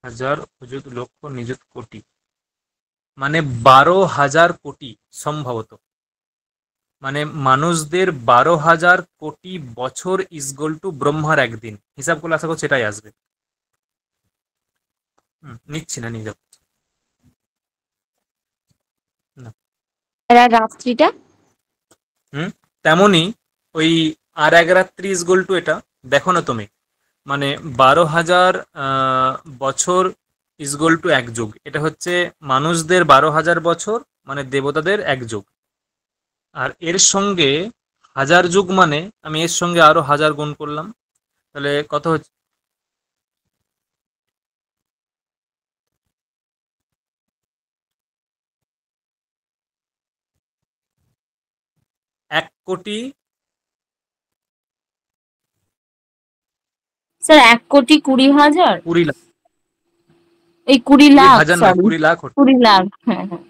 হাজার অযুত লক্ষ নিযুত কোটি, মানে 12,000 কোটি সম্ভবত, মানে মানুষদের 12,000 কোটি বছর ইজগল টু ব্রহ্মার একদিন। হিসাব করলে আশা করছি এটাই আসবে। নিচ্ছি না, নিয়ে যাবো না। আর রাত্রিটা তেমনই ওই আর এক রাত্রি ইজগল টু এটা দেখো না তুমি, মানে 12,000 বছর ইজগল টু এক যুগ, এটা হচ্ছে মানুষদের 12,000 বছর মানে দেবতাদের এক যুগ, আর এর সঙ্গে 1,000 যুগ মানে আমি এর সঙ্গে আরো 1,000 গুণ করলাম, তাহলে কত হচ্ছে? এক কোটি স্যার 1,20,00,000 কুড়ি লাখ, এই 20,00,000 হাজার নয়, সরি 20 লাখ হচ্ছে। 20,00,000 হ্যাঁ হ্যাঁ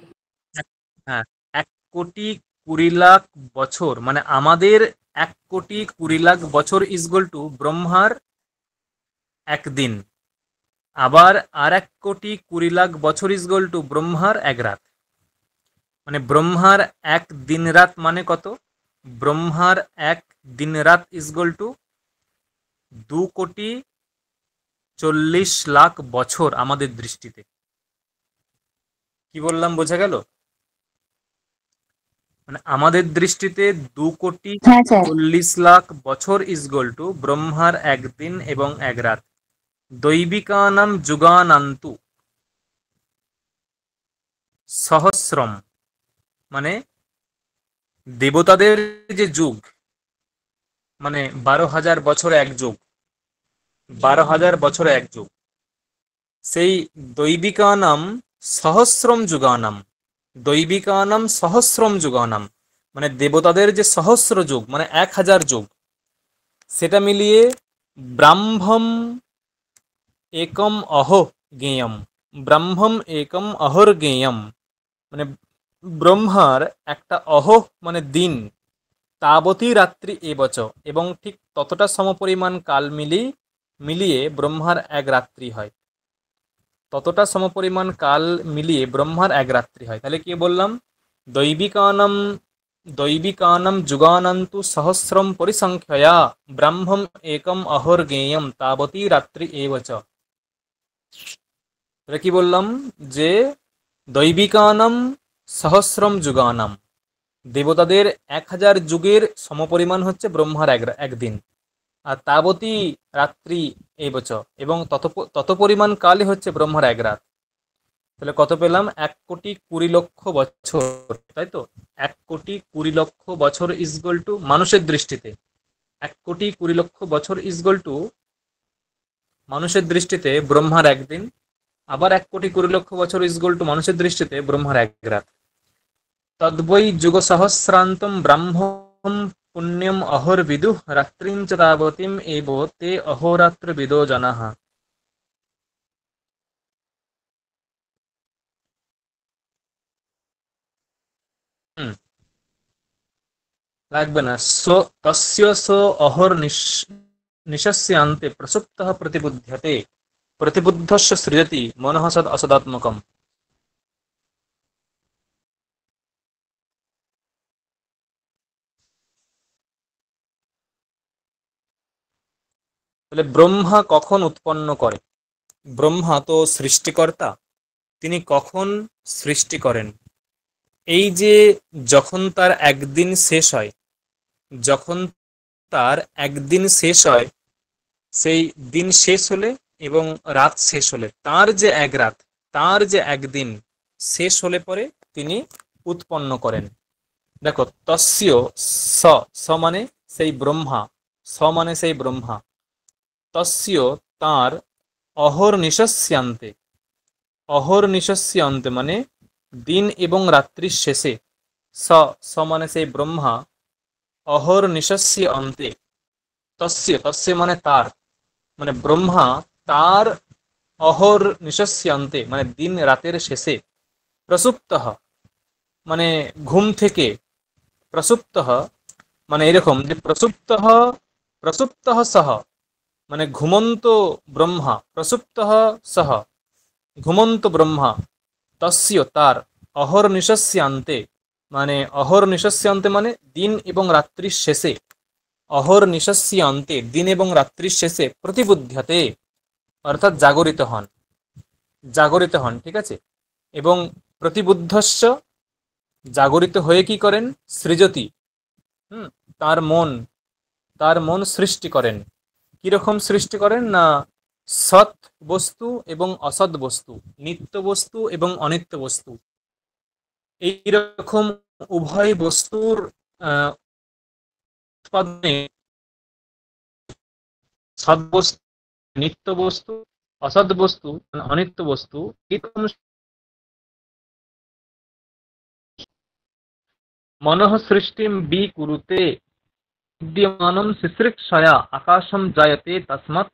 হ্যাঁ, 1,20,00,000 বছর মানে আমাদের 1,20,00,000 বছর ইজগল টু ব্রহ্মার একদিন, আবার আর 1,20,00,000 বছর ইজগল টু ব্রহ্মার এক রাত, মানে ব্রহ্মার এক দিন রাত মানে কত? ব্রহ্মার এক দিন রাত ইজগল টু 2,40,00,000 বছর আমাদের দৃষ্টিতে। কি বললাম, বোঝা গেল? মানে আমাদের দৃষ্টিতে 2,40,00,000 হ্যাঁ স্যার বছর ইজগল টু ব্রহ্মার একদিন এবং এক রাত। দৈবিকানাম যুগানান্তু সহস্রম, মানে দেবতাদের যে যুগ, মানে 12,000 বছর এক যুগ, 12,000 বছর এক যুগ, সেই দৈবিকানাম সহস্রম যুগানাম, দৈবিকানাম সহস্রম যুগানাম, মানে দেবতাদের যে সহস্র যুগ মানে 1,000 যুগ, সেটা মিলিয়ে ব্রাহ্মম একম অহ জ্ঞেয়ম, ব্রাহ্মম একম অহর জ্ঞেয়ম, মানে ব্রহ্মার একটা অহ মানে দিন, তাবতী রাত্রি এবচ, এবং ঠিক ততটা সমপরিমাণ কাল মিলিয়ে ব্রহ্মার এক রাত্রি হয়, ততটা সমপরিমাণ কাল মিলিয়ে ব্রহ্মার এক রাত্রি হয়। তাহলে কি বললাম? দৈবিকানাম দৈবিকানাম যুগানান্তু সহস্রম পরিসংখ্যয়া ব্রাহ্মম একম অহর্গেয়ম তাবতী রাত্রি এব চ। এটা কি বললাম যে দৈবিকানাম সহস্রম যুগানাম, দেবতাদের 1000 যুগের সমপরিমাণ হচ্ছে ব্রহ্মার একদিন। আর তাবতী রাত্রি এই বছর, এবং তত পরিমাণ কালই হচ্ছে ব্রহ্মার এক রাত। তাহলে কত পেলাম? 1,20,20,00,000 বছর, তাই তো? 1,20,20,00,000 বছর ইজগল টু মানুষের দৃষ্টিতে 1,20,20,00,000 বছর ইজগল টু মানুষের দৃষ্টিতে ব্রহ্মার একদিন, আবার 1,20,20,00,000 বছর ইজগল টু মানুষের দৃষ্টিতে ব্রহ্মার এক রাত। তদ্বৈ যুগ সহস্রান্তম ব্রাহ্মণ পুণ্যম অহর্বিদুঃ রাত্রিং চ তাবতীম এব তে অহোরাত্র বিদো জনাঃ। লাগবে না। তস্য অহর নিশস্যান্তে প্রসুপ্তঃ প্রতিবুধ্যতে প্রতিবুদ্ধস্য সৃজতি মনঃ সদ অসদাত্মকম। তাহলে ব্রহ্মা কখন উৎপন্ন করে? ব্রহ্মা তো সৃষ্টিকর্তা, তিনি কখন সৃষ্টি করেন? এই যে যখন তার একদিন শেষ হয়, যখন তার একদিন শেষ হয়, সেই দিন শেষ হলে এবং রাত শেষ হলে তার যে এক রাত, তার যে একদিন শেষ হলে পরে তিনি উৎপন্ন করেন। দেখো, তস্য স, স মানে সেই ব্রহ্মা, স মানে সেই ব্রহ্মা, তস্য তার, অহর্নিশস্যান্তে, অহর্নিশস্যান্তে মানে দিন এবং রাত্রির শেষে, স, স মানে সেই ব্রহ্মা, অহর্নিশস্য অন্তে, তস্য, তস্য মানে তার, মানে ব্রহ্মা তার অহর্নিশস্যান্তে মানে দিন রাতের শেষে, প্রসুপ্তঃ মানে ঘুম থেকে, প্রসুপ্তঃ মানে এরকম যে প্রসুপ্তঃ, প্রসুপ্তঃ সহ মানে ঘুমন্ত ব্রহ্মা, প্রসুপ্তঃ সহ ঘুমন্ত ব্রহ্মা, তস্য তার, অহর্নিশস্যান্তে মানে অহর্নিশস্যান্তে মানে দিন এবং রাত্রির শেষে, অহর্নিশস্যান্তে দিন এবং রাত্রির শেষে প্রতিবুধ্যতে অর্থাৎ জাগরিত হন, জাগরিত হন, ঠিক আছে? এবং প্রতিবুদ্ধস্য জাগরিত হয়ে কি করেন? সৃজতি, তার মন, তার মন সৃষ্টি করেন। কিরকম সৃষ্টি করেন? না সৎ বস্তু এবং অসৎ বস্তু, নিত্য বস্তু এবং অনিত্য বস্তু, এইরকম উভয় বস্তুর উৎপাদনে সৎ বস্তু, নিত্য বস্তু, অসৎ বস্তু, অনিত্য বস্তু, এরকম মনঃ সৃষ্টিম বিকুরুতে বিদ্যমানম শিশ্রিক্ষয়া আকাশম জায়তে তস্মাৎ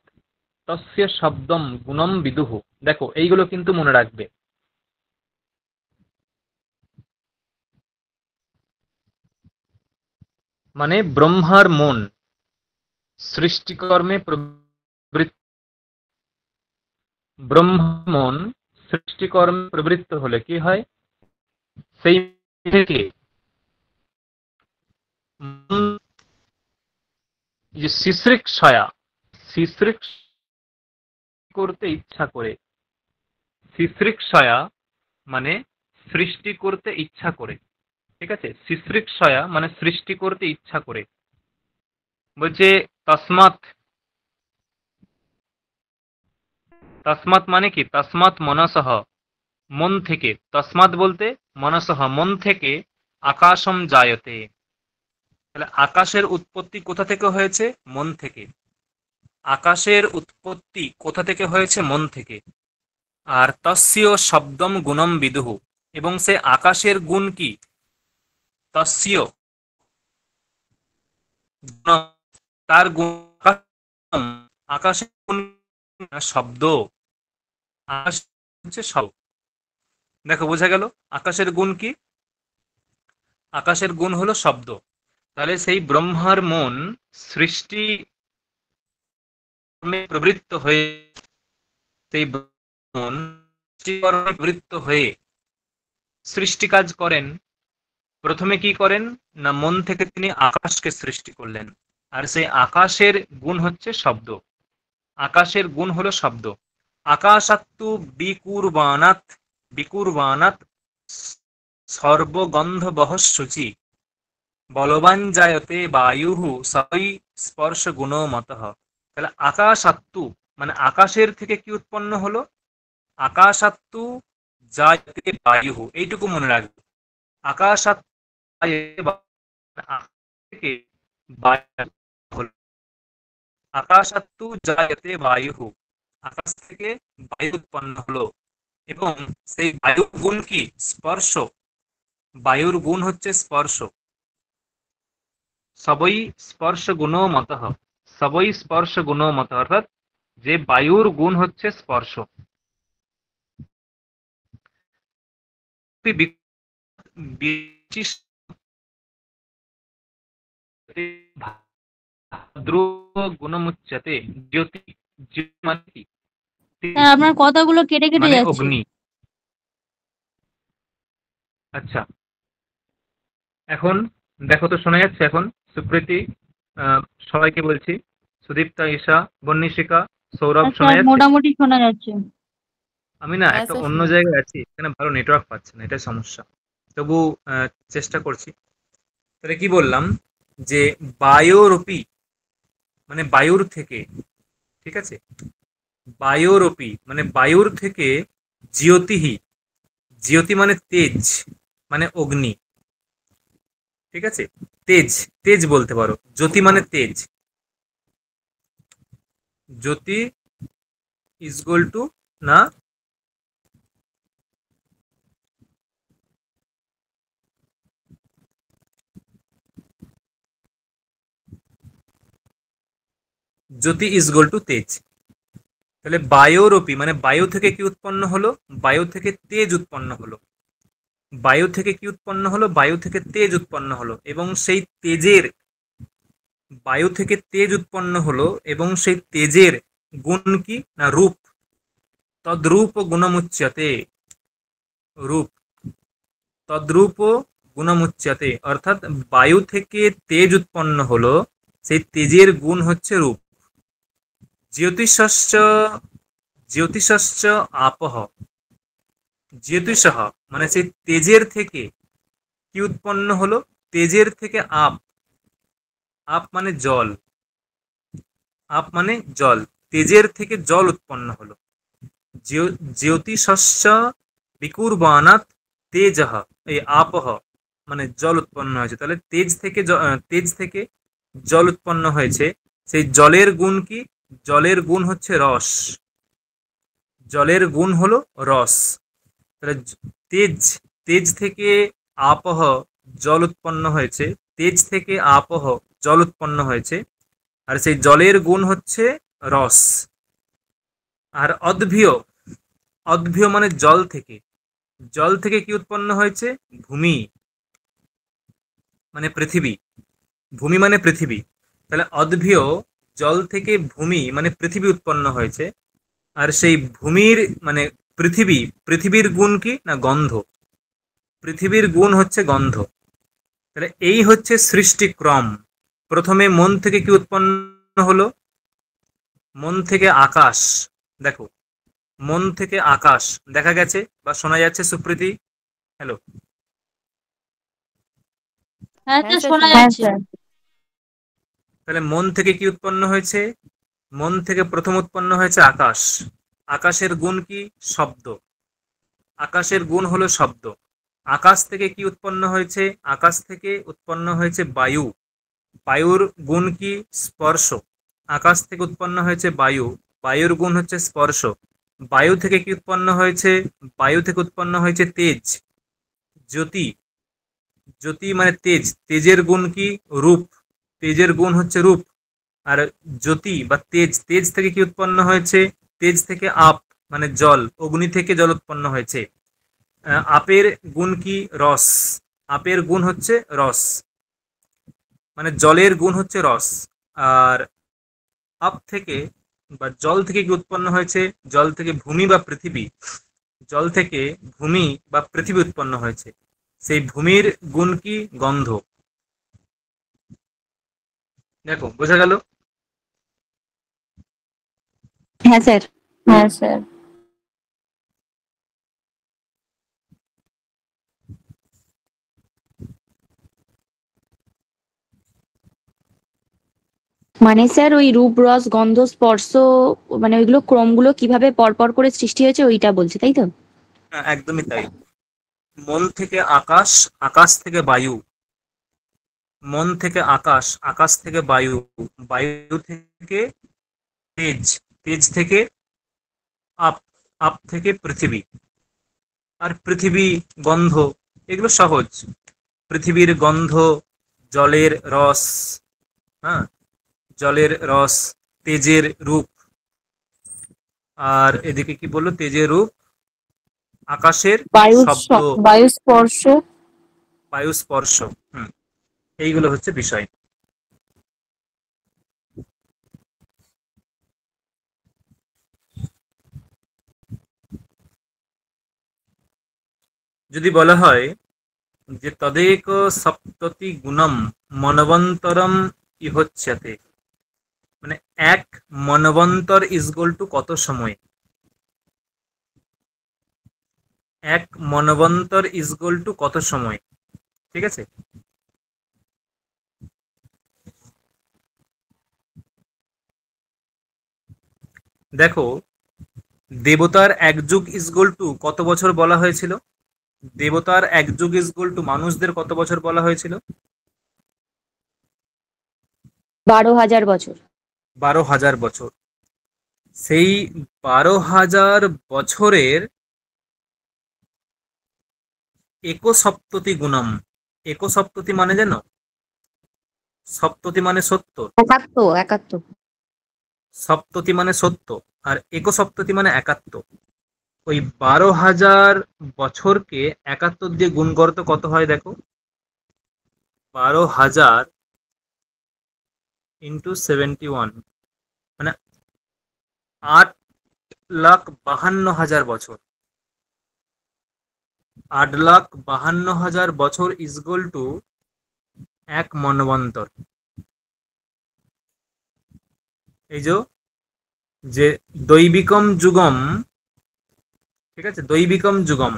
তস্য শব্দম গুণম বিদুঃ। দেখো, এইগুলো কিন্তু মনে রাখবে। মানে ব্রহ্মার মন সৃষ্টিকর্মে প্রবৃত্ত, ব্রহ্মমন সৃষ্টিকর্মে প্রবৃত্ত হলে কি হয়? সেই থেকে যে শিশ্রিক্ষয়া, শিশ্রিক করতে ইচ্ছা করে, শিশ্রিক্ষয়া মানে সৃষ্টি করতে ইচ্ছা করে, ঠিক আছে? শিশ্রিক্ষয়া মানে সৃষ্টি করতে ইচ্ছা করে। বলছে তসমাৎ, তসমাৎ মানে কি? তসমাৎ মনসঃ মন থেকে, তসমাৎ বলতে মনসঃ মন থেকে, আকাশম জায়তে, তাহলে আকাশের উৎপত্তি কোথা থেকে হয়েছে? মন থেকে। আকাশের উৎপত্তি কোথা থেকে হয়েছে? মন থেকে। আর তস্য শব্দম গুণম বিদুঃ, এবং সে আকাশের গুণ কি? তস্য তার গুণ, আকাশের গুণ শব্দ, আকাশ হচ্ছে শব্দ। দেখো, বোঝা গেল আকাশের গুণ কি? আকাশের গুণ হলো শব্দ। তাহলে সেই ব্রহ্মার মন সৃষ্টি প্রবৃত্ত হয়ে, সেই মন প্রবৃত্ত হয়ে সৃষ্টি কাজ করেন, প্রথমে কি করেন না মন থেকে তিনি আকাশকে সৃষ্টি করলেন, আর সেই আকাশের গুণ হচ্ছে শব্দ। আকাশের গুণ হলো শব্দ। আকাশাত্তু বিকুরবানাত, বিকুরবানাত সর্বগন্ধবহ শুচি বলবান জায়তে বায়ুঃ সৈ স্পর্শ গুণো মতঃ। তাহলে আকাশাত্তু মানে আকাশের থেকে কি উৎপন্ন হলো, আকাশাত্তু জায়তে বায়ুঃ, এইটুকু মনে রাখবে। আকাশাত্তু জায়তে আকাশ থেকে বায়ু হলো, আকাশাত্তু জায়তে বায়ুঃ, আকাশ থেকে বায়ু উৎপন্ন হলো, এবং সেই বায়ুর গুণ কি স্পর্শ, বায়ুর গুণ হচ্ছে স্পর্শ। সবই স্পর্শ গুণো মতঃ, সবই স্পর্শ গুণো মতঃ, অর্থাৎ যে বায়ুর গুণ হচ্ছে স্পর্শ। গুণমুচ্যতে জ্যোতি, জ্যোতি মানে কি? স্যার আপনার কথাগুলো কেটে কেটে মানে যাচ্ছে। অগ্নি। আচ্ছা, এখন দেখো তো শোনা যাচ্ছে এখন? সুপ্রীতি, সবাইকে বলছি, সুদীপ্তা, ঈশা, বন্নিশিকা, সৌরভ, হ্যাঁ শোনা স্যার, যাচ্ছে? মোটামুটি শোনা যাচ্ছে। আমি না হ্যাঁ একটা স্যার, অন্য শোনা যাচ্ছে। জায়গায় আছি, এখানে ভালো নেটওয়ার্ক পাচ্ছে না, এটাই সমস্যা। তবু চেষ্টা করছি। তাহলে কি বললাম যে বায়োরূপী মানে বায়ুর থেকে, ঠিক আছে, বায়োরূপী মানে বায়ুর থেকে, জ্যোতিহি, জ্যোতি মানে তেজ মানে অগ্নি, ঠিক আছে, তেজ, তেজ বলতে পারো, জ্যোতি মানে তেজ, জ্যোতি ইজ ইকুয়াল টু না জ্যোতি ইজ ইকুয়াল টু তেজ। তাহলে বায়োরূপী মানে বায়ু থেকে কি উৎপন্ন হলো, বায়ু থেকে তেজ উৎপন্ন হলো, বায়ু থেকে কি উৎপন্ন হলো, বায়ু থেকে তেজ উৎপন্ন হলো, এবং সেই তেজের, বায়ু থেকে তেজ উৎপন্ন হলো এবং সেই তেজের গুণ কি না রূপ, তদ্রূপ গুণমুচ্যতে, রূপ, তদ্রূপ গুণমুচ্যতে, অর্থাৎ বায়ু থেকে তেজ উৎপন্ন হলো, সেই তেজের গুণ হচ্ছে রূপ। জ্যোতিষশ্চ, জ্যোতিষশ্চ আপহ, জ্যোতিষঃ মানে সেই তেজের থেকে কি উৎপন্ন হলো, তেজের থেকে আপ, আপ মানে জল, আপ মানে জল, তেজের থেকে জল উৎপন্ন হলো। জ্যোতিষশ্চ বিকুর্বাণাৎ তেজঃ, এই আপহ মানে জল উৎপন্ন হয়েছে, তাহলে তেজ থেকে তেজ থেকে জল উৎপন্ন হয়েছে। সেই জলের গুণ কি, জলের গুণ হচ্ছে রস, জলের গুণ হলো রস। তাহলে তেজ, তেজ থেকে আপহ জল উৎপন্ন হয়েছে, তেজ থেকে আপহ জল উৎপন্ন হয়েছে, আর সেই জলের গুণ হচ্ছে রস। আর অদ্ভিয়, অদ্ভিয় মানে জল থেকে, জল থেকে কি উৎপন্ন হয়েছে, ভূমি মানে পৃথিবী, ভূমি মানে পৃথিবী। তাহলে অদ্ভিয় জল থেকে ভূমি মানে পৃথিবী উৎপন্ন হয়েছে, আর সেই ভূমির মানে পৃথিবী, পৃথিবীর গুণ কি না গন্ধ, পৃথিবীর গুণ হচ্ছে গন্ধ। তাহলে এই হচ্ছে সৃষ্টিক্রম। প্রথমে মন থেকে কি উৎপন্ন হলো, মন থেকে আকাশ, দেখো মন থেকে আকাশ দেখা গেছে বা শোনা যাচ্ছে? সুপ্রীতি, হ্যালো? হ্যাঁ হ্যাঁ স্যার, স্যার, শোনা শোনা হ্যাঁ যাচ্ছে। স্যার। তাহলে মন থেকে কি উৎপন্ন হয়েছে, মন থেকে প্রথম উৎপন্ন হয়েছে আকাশ, আকাশের গুণ কি শব্দ, আকাশের গুণ হলো শব্দ। আকাশ থেকে কি উৎপন্ন হয়েছে, আকাশ থেকে উৎপন্ন হয়েছে বায়ু, বায়ুর গুণ কি স্পর্শ, আকাশ থেকে উৎপন্ন হয়েছে বায়ু, বায়ুর গুণ হচ্ছে স্পর্শ। বায়ু থেকে কি উৎপন্ন হয়েছে, বায়ু থেকে উৎপন্ন হয়েছে তেজ, জ্যোতি, জ্যোতি মানে তেজ, তেজের গুণ কি রূপ, তেজের গুণ হচ্ছে রূপ। আর জ্যোতি বা তেজ, তেজ থেকে কি উৎপন্ন হয়েছে, তেজ থেকে আপ মানে জল, অগ্নি থেকে জল উৎপন্ন হয়েছে। আপের গুণ কি রস, আপের গুণ হচ্ছে রস, মানে জলের গুণ হচ্ছে রস। আর আপ থেকে বা জল থেকে কি উৎপন্ন হয়েছে, জল থেকে ভূমি বা পৃথিবী, জল থেকে ভূমি বা পৃথিবী উৎপন্ন হয়েছে। সেই ভূমির গুণ কি? গন্ধ। দেখো বোঝা গেল? হ্যাঁ স্যার। হ্যাঁ স্যার। মানে স্যার ওই রূপ রস গন্ধ স্পর্শ, মানে ওইগুলো ক্রমগুলো কিভাবে পরপর করে সৃষ্টি হয়েছে ওইটা বলছে, তাই তো? হ্যাঁ, একদমই তাই। মন থেকে আকাশ, আকাশ থেকে বায়ু, মন থেকে আকাশ, আকাশ থেকে বায়ু, বায়ু থেকে তেজ, তেজ থেকে আপ, আপ থেকে পৃথিবী, আর পৃথিবী গন্ধ। এগুলো সহজ। পৃথিবীর গন্ধ, জলের রস, হ্যাঁ, জলের রস, তেজের রূপ, আর এদিকে কি বললো? তেজের রূপ, আকাশের বায়ু শব্দ, বায়ু স্পর্শ। বায়ু স্পর্শ। হুম, এইগুলো হচ্ছে বিষয়। যদি বলা হয় যে তদেক সপ্ততি গুণম মনবন্তরম ইহোচ্যতে, মানে এক মনবন্তর ইজগোল টু কত সময়? এক মনবন্তর ইজগোল টু কত সময়? ঠিক আছে, দেখো দেবতার এক যুগ ইজগোল টু কত বছর বলা হয়েছিল? দেবতার এক যুগ ইজগোল টু মানুষদের কত বছর বলা হয়েছিল? 12,000 বছর। 12,000 বছর। সেই 12,000 বছরের একসপ্ততি গুণম। একসপ্ততি মানে জানো? সপ্ততি মানে 70, 71। সপ্ততি মানে 70, আর একসপ্ততি মানে 71। ওই 12,000 বছরকে 71 দিয়ে গুণ করতে কত হয় দেখো? 12,000 ইন্টু 71, মানে 8,52,000 বছর। 8,52,000 বছর ইজগোল টু এক মন্বন্তর। এই যে দৈবিকম যুগম, ঠিক আছে, দৈবিকম যুগম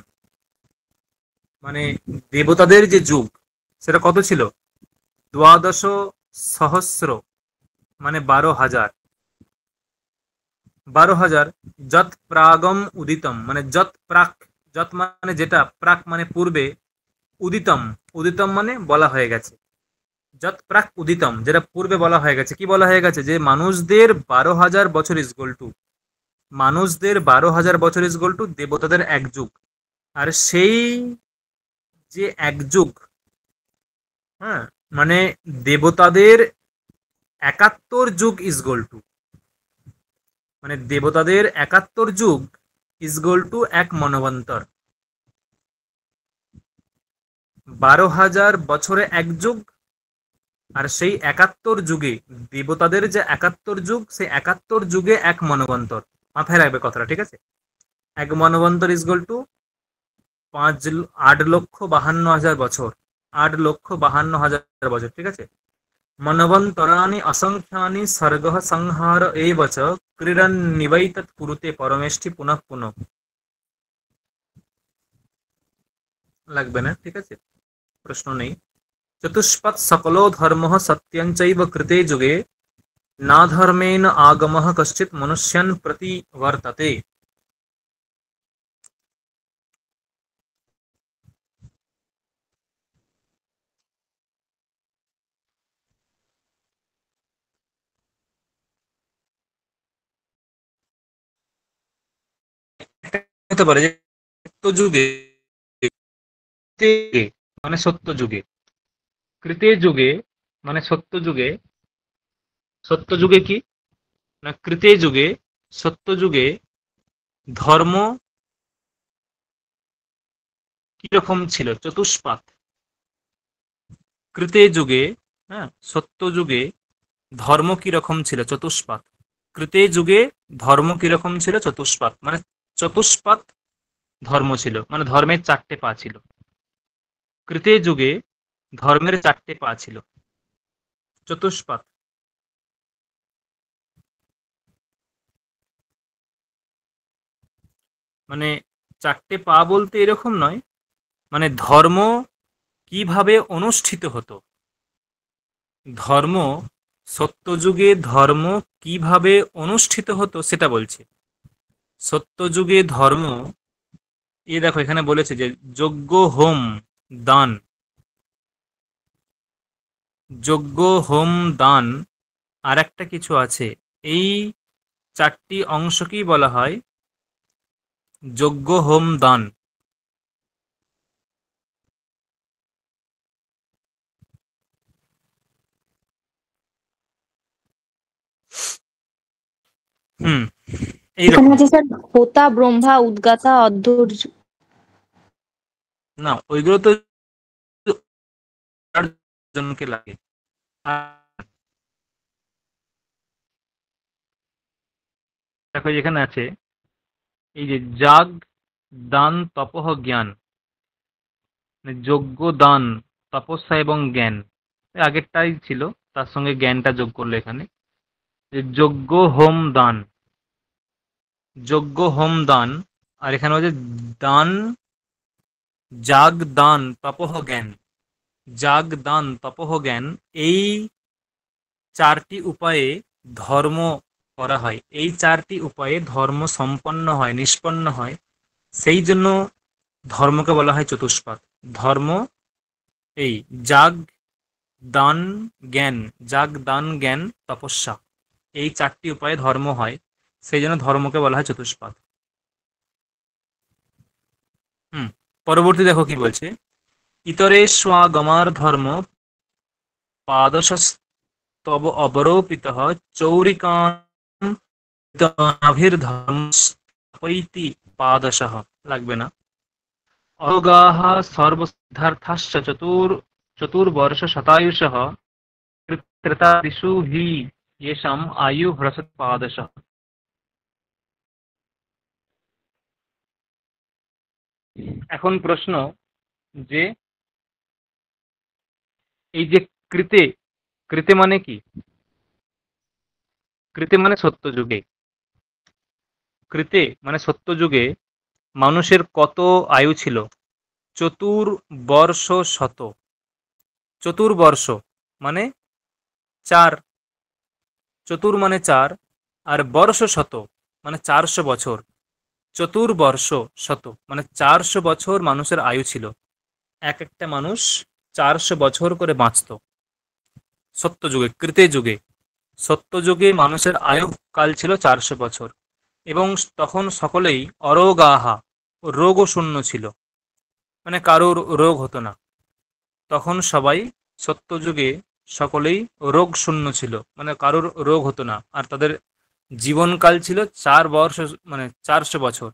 মানে দেবতাদের যে যুগ, সেটা কত ছিল? 12,000 মানে 12,000। 12,000 যৎ প্রাগম উদিতম, মানে যৎ প্রাক, যৎ মানে যেটা, প্রাক মানে পূর্বে, উদিতম, উদিতম মানে বলা হয়ে গেছে। যৎ প্রাক উদিতম, যেটা পূর্বে বলা হয়ে গেছে। কি বলা হয়ে গেছে? যে মানুষদের 12,000 বছর ইজগোল টু, মানুষদের 12,000 বছর ইজগোল টু দেবতাদের এক যুগ। আর সেই যে এক যুগ, হ্যাঁ, মানে দেবতাদের 71 যুগ ইজগোল টু, মানে দেবতাদের 71 যুগ ইজগোল টু এক মনবন্তর। 12,000 বছরে এক যুগ, আর সেই 71 যুগে দেবতাদের যে 71 যুগ, সেই 71 যুগে এক মনবন্তর। মাথায় রাখবে কথাটা, ঠিক আছে? এক মনবন্তর ইজগোল টু 8,52,000 বছর। 8,52,000 বছর, ঠিক আছে? মনবন্তরানি অসংখ্যানি সর্গঃ সংহার এব চ ক্রীড়ন্নিবৈতৎ কুরুতে পরমেষ্ঠি পুনঃ পুনঃ। লাগবে না, ঠিক আছে, প্রশ্ন নেই। চতুষ্পদ সকলো ধর্মঃ সত্যঞ্চৈব কৃতে যুগে না ধর্মেণ আগমঃ কশ্চিৎ মনুষ্যান প্রতি বর্ততে। হতে পারে যে সত্যযুগে, মানে সত্য যুগে, কৃতে যুগে মানে সত্য যুগে, সত্য যুগে কি না, কৃতে যুগে, সত্য যুগে ধর্ম কিরকম ছিল? চতুষ্পাদ। কৃতে যুগে, হ্যাঁ, সত্য যুগে ধর্ম কিরকম ছিল? চতুষ্পাদ। কৃতে যুগে ধর্ম কিরকম ছিল? চতুষ্পাদ, মানে চতুষ্পাদ ধর্ম ছিল, মানে ধর্মের 4টে পা ছিল। কৃতে যুগে ধর্মের 4টে পা ছিল। চতুষ্পাদ মানে 4টে পা বলতে এরকম নয়, মানে ধর্ম কিভাবে অনুষ্ঠিত হতো, ধর্ম সত্যযুগে ধর্ম কিভাবে অনুষ্ঠিত হতো সেটা বলছে। সত্যযুগে ধর্ম, দেখো এখানে বলেছে যে যজ্ঞ, হোম, দান, যজ্ঞ, হোম, দান, আর একটা কিছু আছে। এই 4টি অংশকেই বলা হয় যজ্ঞ, হোম, দান। হুম এখানে এইরকম। আছে স্যার হোতা, ব্রহ্মা, উদ্গাতা, অধ্যর্য। না, ওইগুলো তো 4 জনকে লাগে। আর দেখো এখানে আছে এই যে যাগ, দান, তপঃ, জ্ঞান, মানে যজ্ঞ, দান, তপস্যা এবং জ্ঞান। এর আগেরটাই ছিল, তার সঙ্গে জ্ঞানটা যোগ করলো এখানে। যে যজ্ঞ, হোম, দান, যজ্ঞ, হোম, দান, আর এখানে হচ্ছে দান, যাগ, দান, তপঃ, জ্ঞান। যাগ, দান, তপঃ, জ্ঞান, এই 4টি উপায়ে ধর্ম করা হয়। এই 4টি উপায়ে ধর্ম সম্পন্ন হয়, নিষ্পন্ন হয়। সেই জন্য ধর্মকে বলা হয় চতুষ্পাদ। ধর্ম এই যাগ, দান, জ্ঞান, যাগ, দান, জ্ঞান, তপস্যা, এই 4টি উপায়ে ধর্ম হয়, সেই জন্য ধর্মকে বলা হয় চতুষ্পাদ। হুম পরবর্তী দেখো কি বলছে। ইতরে স্বাগমার ধর্ম পাদশস্তব অবরোপিতঃ চৌরিকান নাভির্ধর্ম স্থাপয়তি পাদশः। লাগবে না। অগাহ সর্বসিদ্ধার্থাশ্চ চতুর্বর্ষ শতায়ুষः ত্রেতাদিষু হি येषाम् आयु ह्रसत् पादशः। এখন প্রশ্ন যে এই যে কৃতে, কৃতে মানে কি? কৃতে মানে সত্যযুগে। কৃতে মানে সত্যযুগে মানুষের কত আয়ু ছিল? চতুর্বর্ষ শত। চতুর্বর্ষ মানে 4, চতুর মানে 4, আর বর্ষ শত মানে 400 বছর। চতুর্বর্ষ শত মানে 400 বছর মানুষের আয়ু ছিল। এক একটা মানুষ 400 বছর করে বাঁচত সত্যযুগে, কৃতে যুগে। সত্যযুগে মানুষের আয়ু কাল ছিল 400 বছর, এবং তখন সকলেই অরোগাহা, রোগও শূন্য ছিল, মানে কারোর রোগ হতো না। তখন সবাই, সত্যযুগে সকলেই রোগ শূন্য ছিল, মানে কারোর রোগ হতো না, আর তাদের জীবনকাল ছিল 4 বর্ষ, মানে 400 বছর।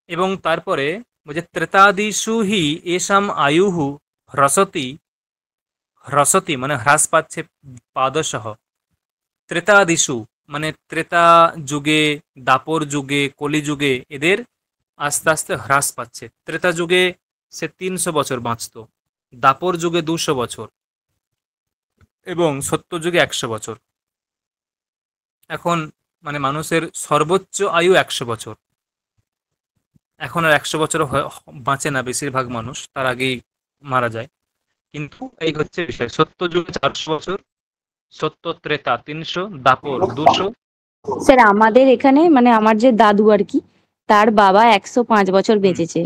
এবং তারপরে বলছে ত্রেতাদিষু হি এষাম আয়ুহু হ্রসতি, হ্রসতি মানে হ্রাস পাচ্ছে, পাদশঃ। ত্রেতাদিষু মানে ত্রেতা যুগে, দাপর যুগে, কলিযুগে এদের আস্তে আস্তে হ্রাস পাচ্ছে। ত্রেতা যুগে সে 300 বছর বাঁচত, দাপর যুগে 200 বছর, এবং সত্য যুগে 100 বছর। এখন মানে মানুষের সর্বোচ্চ আয়ু 100 বছর। এখন আর 100 বছর বাঁচে না বেশিরভাগ মানুষ, তার আগেই মারা যায়। কিন্তু এই হচ্ছে বিষয়, সত্য যুগে 400 বছর, সত্য ত্রেতা 300, দাপর 200। স্যার আমাদের এখানে মানে আমার যে দাদু আর কি, তার বাবা 105 বছর হুম, বেঁচেছে।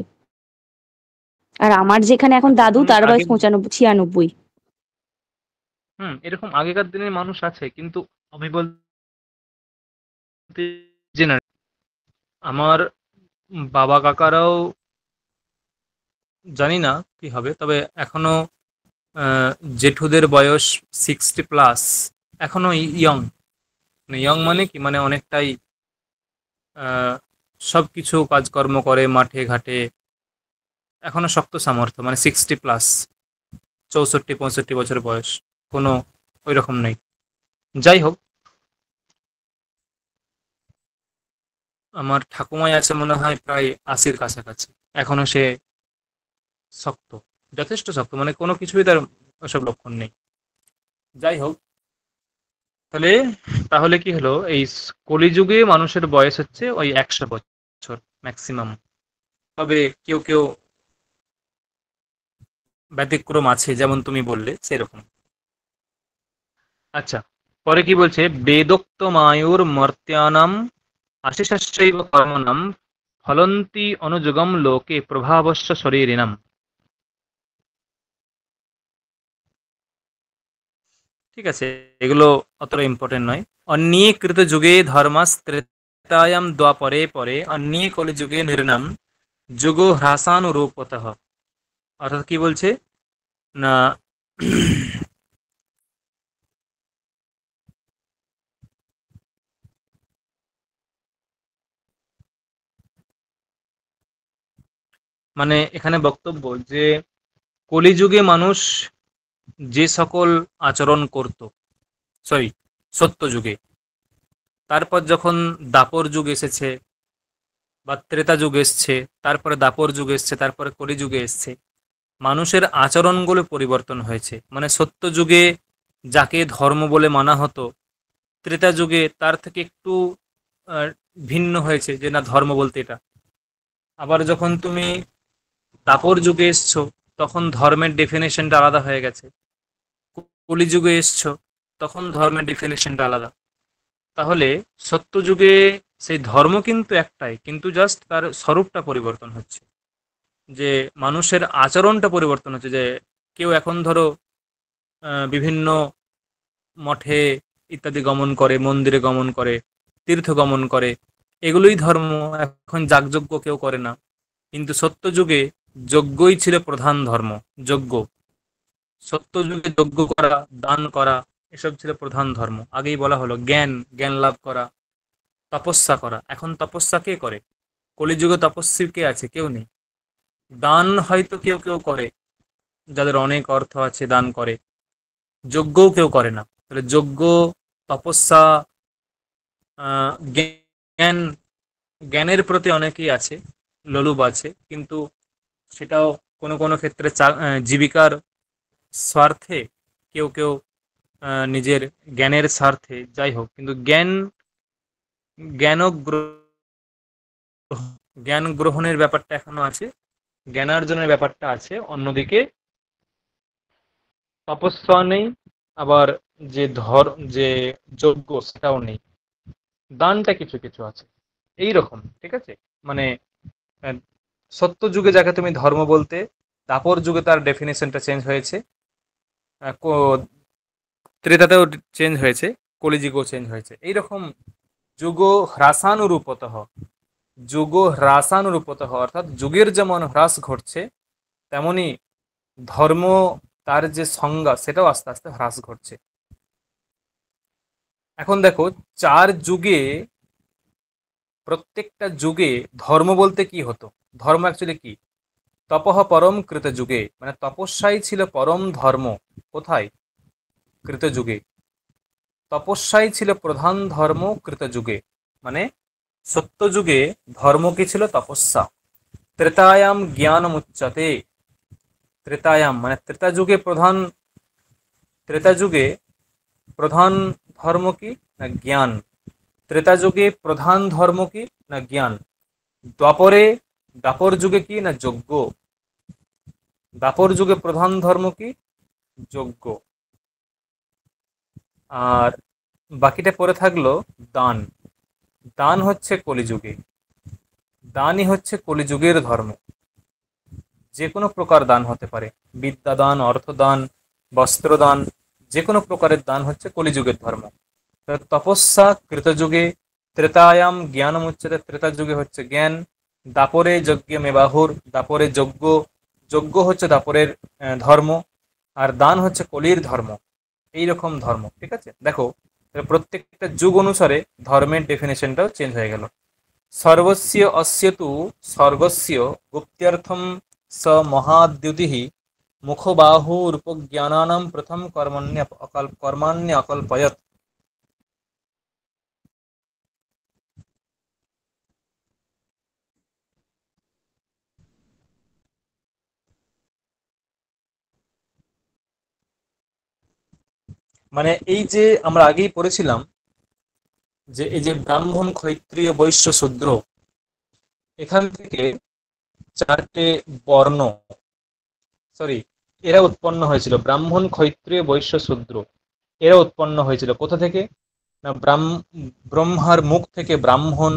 আর আমার যেখানে এখন আচ্ছা দাদু, অনেক তার আগে। বয়স 95, 96। এরকম আগেকার দিনের মানুষ আছে, কিন্তু আমি বলতে জেনারেল আমার বাবা কাকারাও, জানি না কি হবে, তবে এখনো জেঠুদের বয়স 60+, এখনো ইয়ং। মানে ইয়ং মানে কি, মানে অনেকটাই সব কিছু কাজকর্ম করে মাঠে ঘাটে, এখনো শক্ত সামর্থ্য, মানে 60+, 64-65 বছর বয়স, কোনো ওই রকম নেই। যাই হোক, আমার ঠাকুমাই আছে মনে হয় প্রায় 80-র কাছাকাছি, এখনো সে শক্ত। যথেষ্ট শক্ত, মানে কোনো কিছুই তার ওসব লক্ষণ নেই। যাই হোক, তাহলে তাহলে কি হলো, এই কলিযুগে মানুষের বয়স হচ্ছে ওই 100 বছর ম্যাক্সিমাম। তবে কেউ কেউ ব্যতিক্রম আছে, যেমন তুমি বললে সেরকম। আচ্ছা, পরে কি বলছে, বেদোক্ত মায়ুর মর্ত্যানাম আশিষাশ্চৈব কর্মণাম ফলন্তি অনুযুগম লোকে প্রভাবস্য শরীরিণাম। ঠিক আছে, এগুলো অতটা ইম্পর্টেন্ট নয়। অন্যে কৃত যুগে ধর্মাস্ত্রেতায়াম দ্বাপরে পরে অন্যে কলিযুগে নির্নাম যুগ হ্রাসানুরূপতঃ। অর্থাৎ কি বলছে না, মানে এখানে বক্তব্য যে কলিযুগে মানুষ যে সকল আচরণ করত, সরি, সত্য যুগে, তারপর যখন দাপর যুগ এসেছে বা ত্রেতা যুগ এসছে, তারপরে দাপর যুগ এসছে, তারপরে কলিযুগে এসছে, মানুষের আচরণগুলো পরিবর্তন হয়েছে। মানে সত্য যুগে যাকে ধর্ম বলে মানা হতো, ত্রেতা যুগে তার থেকে একটু আহ, ভিন্ন হয়েছে, যে না ধর্ম বলতে এটা। আবার যখন তুমি দাপর যুগে এসছো, তখন ধর্মের ডেফিনেশনটা আলাদা হয়ে গেছে। কলিযুগে এসছো, তখন ধর্মের ডেফিনেশনটা আলাদা। তাহলে সত্য যুগে সেই ধর্ম কিন্তু একটাই, কিন্তু জাস্ট তার স্বরূপটা পরিবর্তন হচ্ছে, যে মানুষের আচরণটা পরিবর্তন হচ্ছে। যে কেউ এখন ধরো বিভিন্ন মঠে ইত্যাদি গমন করে, মন্দিরে গমন করে, তীর্থ গমন করে, এগুলোই ধর্ম। এখন যাগযজ্ঞ কেউ করে না, কিন্তু সত্য যুগে যজ্ঞই ছিল প্রধান ধর্ম। যজ্ঞ, সত্য যুগে যজ্ঞ করা, দান করা, এসব ছিল প্রধান ধর্ম। আগেই বলা হলো জ্ঞান, জ্ঞান লাভ করা, তপস্যা করা। এখন তপস্যা কে করে? কলিযুগে তপস্বী কে আছে? কেউ নেই। দান হয়তো কেউ কেউ করে, যাদের অনেক অর্থ আছে দান করে। যজ্ঞও কেউ করে না। তাহলে যজ্ঞ, তপস্যা, জ্ঞান, জ্ঞানের প্রতি অনেকেই আছে, লোলুপ আছে, কিন্তু সেটাও কোনো কোনো ক্ষেত্রে জীবিকার স্বার্থে, কেউ কেউ নিজের জ্ঞানের স্বার্থে, যাই হোক, কিন্তু জ্ঞান জ্ঞান গ্রহণের ব্যাপারটা এখনো আছে, জ্ঞানার্জনের ব্যাপারটা আছে। অন্যদিকে তপস্যা নেই, আবার যে যজ্ঞ সেটাও নেই, দানটা কিছু কিছু আছে। এই রকম, ঠিক আছে। মানে আহ, সত্য যুগে যাকে তুমি ধর্ম বলতে, দাপর যুগে তার ডেফিনেশনটা চেঞ্জ হয়েছে, ত্রেতাতেও চেঞ্জ হয়েছে, কলিযুগেও চেঞ্জ হয়েছে। এইরকম যুগ হ্রাসানুরূপতঃ, যুগ হ্রাসানুরূপতঃ, অর্থাৎ যুগের যেমন হ্রাস ঘটছে, তেমনি ধর্ম, তার যে সংজ্ঞা, সেটাও আস্তে আস্তে হ্রাস ঘটছে। এখন দেখো, 4 যুগে, প্রত্যেকটা যুগে ধর্ম বলতে কি হতো? ধর্ম অ্যাকচুয়ালি কি? তপঃ পরম কৃত যুগে, মানে তপস্যাই ছিল পরম ধর্ম। কোথায়? কৃত যুগে। তপস্যাই ছিল প্রধান ধর্ম কৃত যুগে। মানে সত্য যুগে ধর্ম কি ছিল? তপস্যা। ত্রেতায়াম জ্ঞানমুচ্যতে। ত্রেতায়াম মানে ত্রেতা যুগে প্রধান ধর্ম কি? না জ্ঞান। ত্রেতা যুগে প্রধান ধর্ম কি? না জ্ঞান। দ্বাপরে, দাপর যুগে কি? না যজ্ঞ। দাপর যুগে প্রধান ধর্ম কি? যজ্ঞ। আর বাকিটা পড়ে থাকলো দান। দান হচ্ছে কলিযুগে, দানই হচ্ছে কলিযুগের ধর্ম। যে কোনো প্রকার দান হতে পারে, বিদ্যাদান, অর্থদান, বস্ত্রদান, যে কোনো প্রকারের দান হচ্ছে কলিযুগের ধর্ম। তপস্যা কৃতযুগে, ত্রেতায়াম জ্ঞানম উচ্চতে, ত্রেতা যুগে হচ্ছে জ্ঞান। দাপরে যজ্ঞ মেবাহুর, দাপরে যজ্ঞ, যজ্ঞ হচ্ছে দাপরের ধর্ম। আর দান হচ্ছে কলির ধর্ম। এই রকম ধর্ম, ঠিক আছে। দেখো, প্রত্যেকটা যুগ অনুসারে ধর্মের ডেফিনেশনটাও চেঞ্জ হয়ে গেল। সর্বস্য অস্য তু স্বর্গস্য গুপ্ত্যর্থম স মহাদ্যুতিঃ মুখবাহুরূপজ্ঞানানাং প্রথম কর্মাণ্য অকল্পয়ৎ। মানে এই যে আমরা আগেই পড়েছিলাম যে এই যে ব্রাহ্মণ, ক্ষত্রিয়, বৈশ্য, শূদ্র, এখান থেকে চারটে বর্ণ, সরি, এরা উৎপন্ন হয়েছিল। ব্রাহ্মণ, ক্ষত্রিয়, বৈশ্য, শূদ্র, এরা উৎপন্ন হয়েছিল কোথা থেকে? না ব্রহ্মার মুখ থেকে ব্রাহ্মণ,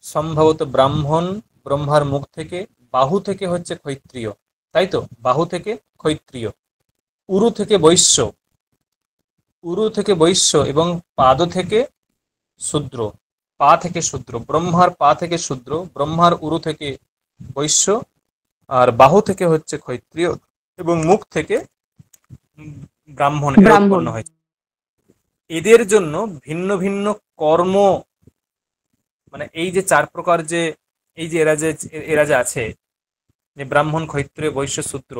সম্ভবত ব্রাহ্মণ ব্রহ্মার মুখ থেকে, বাহু থেকে হচ্ছে ক্ষত্রিয়, তাই তো? বাহু থেকে ক্ষত্রিয়, উরু থেকে বৈশ্য, উরু থেকে বৈশ্য এবং পাদ থেকে শূদ্র, পা থেকে শূদ্র, ব্রহ্মার পা থেকে শূদ্র, ব্রহ্মার উরু থেকে বৈশ্য, আর বাহু থেকে হচ্ছে ক্ষত্রিয় এবং মুখ থেকে ব্রাহ্মণ, এরা ব্রাহ্মণ। উৎপন্ন হয়েছে। এদের জন্য ভিন্ন ভিন্ন কর্ম, মানে এই যে চার প্রকার, যে এই যে এরা যে আছে, যে ব্রাহ্মণ, ক্ষত্রিয়, বৈশ্য, শূদ্র,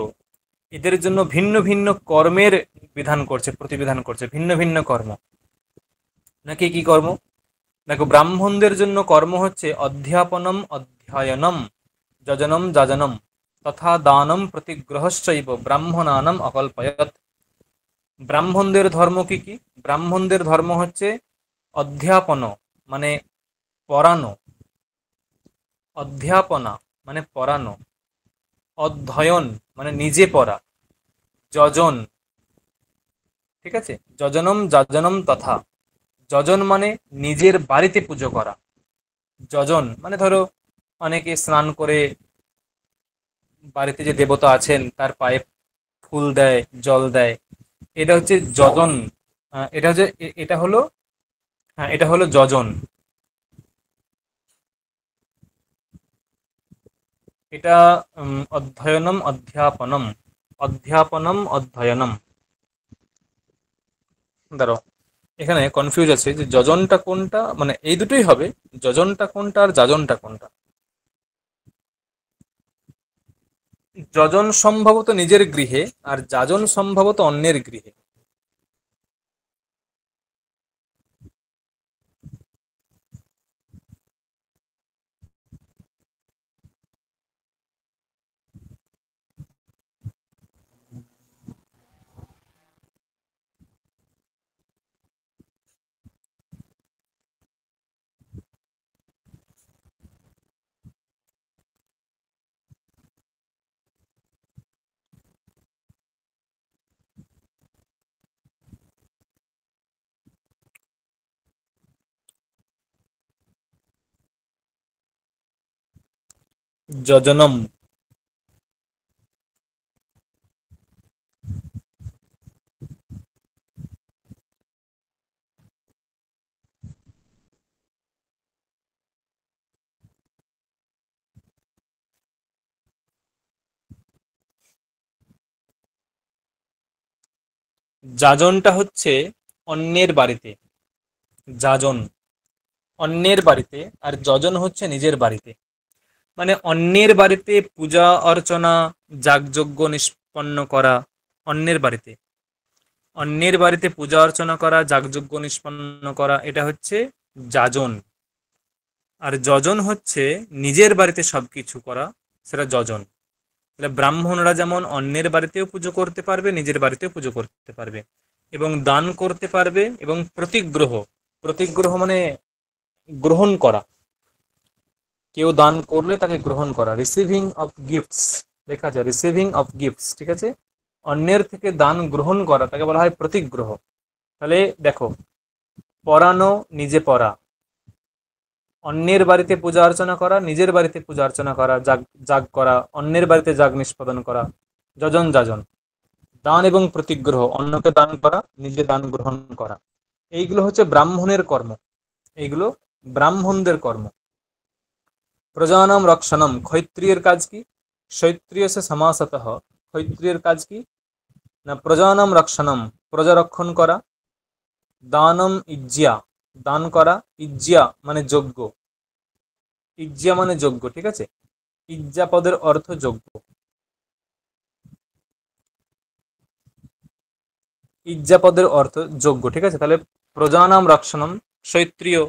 এদের জন্য ভিন্ন ভিন্ন কর্মের বিধান করছে, প্রতিবিধান করছে, ভিন্ন ভিন্ন কর্ম। নাকি কি কর্ম? দেখো, ব্রাহ্মণদের জন্য কর্ম হচ্ছে অধ্যাপনম, অধ্যয়নম, যজনম, যাজনম তথা দানম প্রতিগ্রহশ্চৈব ব্রাহ্মণানাম অকল্পয়ত। ব্রাহ্মণদের ধর্ম কি কি? ব্রাহ্মণদের ধর্ম হচ্ছে অধ্যাপন মানে পড়ানো, অধ্যাপনা মানে পড়ানো, অধ্যয়ন মানে নিজে পড়া, যজন, ঠিক আছে, যজনম, যাজনম তথা, যজন মানে নিজের বাড়িতে পুজো করা, যজন মানে ধরো অনেকে স্নান করে বাড়িতে যে দেবতা আছেন তার পায়ে ফুল দেয়, জল দেয়, এটা হচ্ছে যজন। এটা হচ্ছে এটা হলো, হ্যাঁ, এটা হলো যজন। এটা অধ্যয়নম, অধ্যাপনম, অধ্যাপনম, অধ্যয়নম। দাঁড়াও, এখানে কনফিউজ আছে যে যজনটা কোনটা, মানে এই দুটোই হবে, যজনটা কোনটা আর যাজনটা কোনটা। যজন সম্ভবত নিজের গৃহে, আর যাজন সম্ভবত অন্যের গৃহে। যজনম, যাজনটা হচ্ছে অন্যের বাড়িতে, যাজন অন্যের বাড়িতে, আর যজন হচ্ছে নিজের বাড়িতে। মানে অন্যের বাড়িতে পূজা অর্চনা, যাগযজ্ঞ নিষ্পন্ন করা, অন্যের বাড়িতে, অন্যের বাড়িতে পূজা অর্চনা করা, যাগযজ্ঞ নিষ্পন্ন করা, এটা হচ্ছে যাজন। আর যজন হচ্ছে নিজের বাড়িতে সবকিছু করা, সেটা যজন। তাহলে ব্রাহ্মণরা যেমন অন্যের বাড়িতেও পুজো করতে পারবে, নিজের বাড়িতেও পুজো করতে পারবে, এবং দান করতে পারবে, এবং প্রতিগ্রহ, প্রতিগ্রহ মানে গ্রহণ করা, কেউ দান করলে তাকে গ্রহণ করা, রিসিভিং অফ গিফটস, লেখা আছে রিসিভিং অফ গিফটস, ঠিক আছে, অন্যের থেকে দান গ্রহণ করা, তাকে বলা হয় প্রতিগ্রহ। তাহলে দেখো, পড়ানো, নিজে পড়া, অন্যের বাড়িতে পূজা অর্চনা করা, নিজের বাড়িতে পূজা অর্চনা করা, যাগ করা, অন্যের বাড়িতে যাগ নিষ্পাদন করা, যজন, যাজন, দান এবং প্রতিগ্রহ, অন্যকে দান করা, নিজে দান গ্রহণ করা, এইগুলো হচ্ছে ব্রাহ্মণের কর্ম, এইগুলো ব্রাহ্মণদের কর্ম। প্রজানাম রক্ষণম, ক্ষত্রিয়ের কাজ কি? ক্ষত্রিয় সে সমাসতঃ, ক্ষত্রিয়ের কাজ কি? না প্রজানাম রক্ষণম, প্রজা রক্ষণ করা, দানম ইজ্জিয়া, দান করা, ইজ্জিয়া মানে যজ্ঞ, ইজ্জিয়া মানে যজ্ঞ, ঠিক আছে, ইজ্জা পদের অর্থ যজ্ঞ, ইজ্জা পদের অর্থ যজ্ঞ, ঠিক আছে। তাহলে প্রজানাম রক্ষণম, ক্ষত্রিয়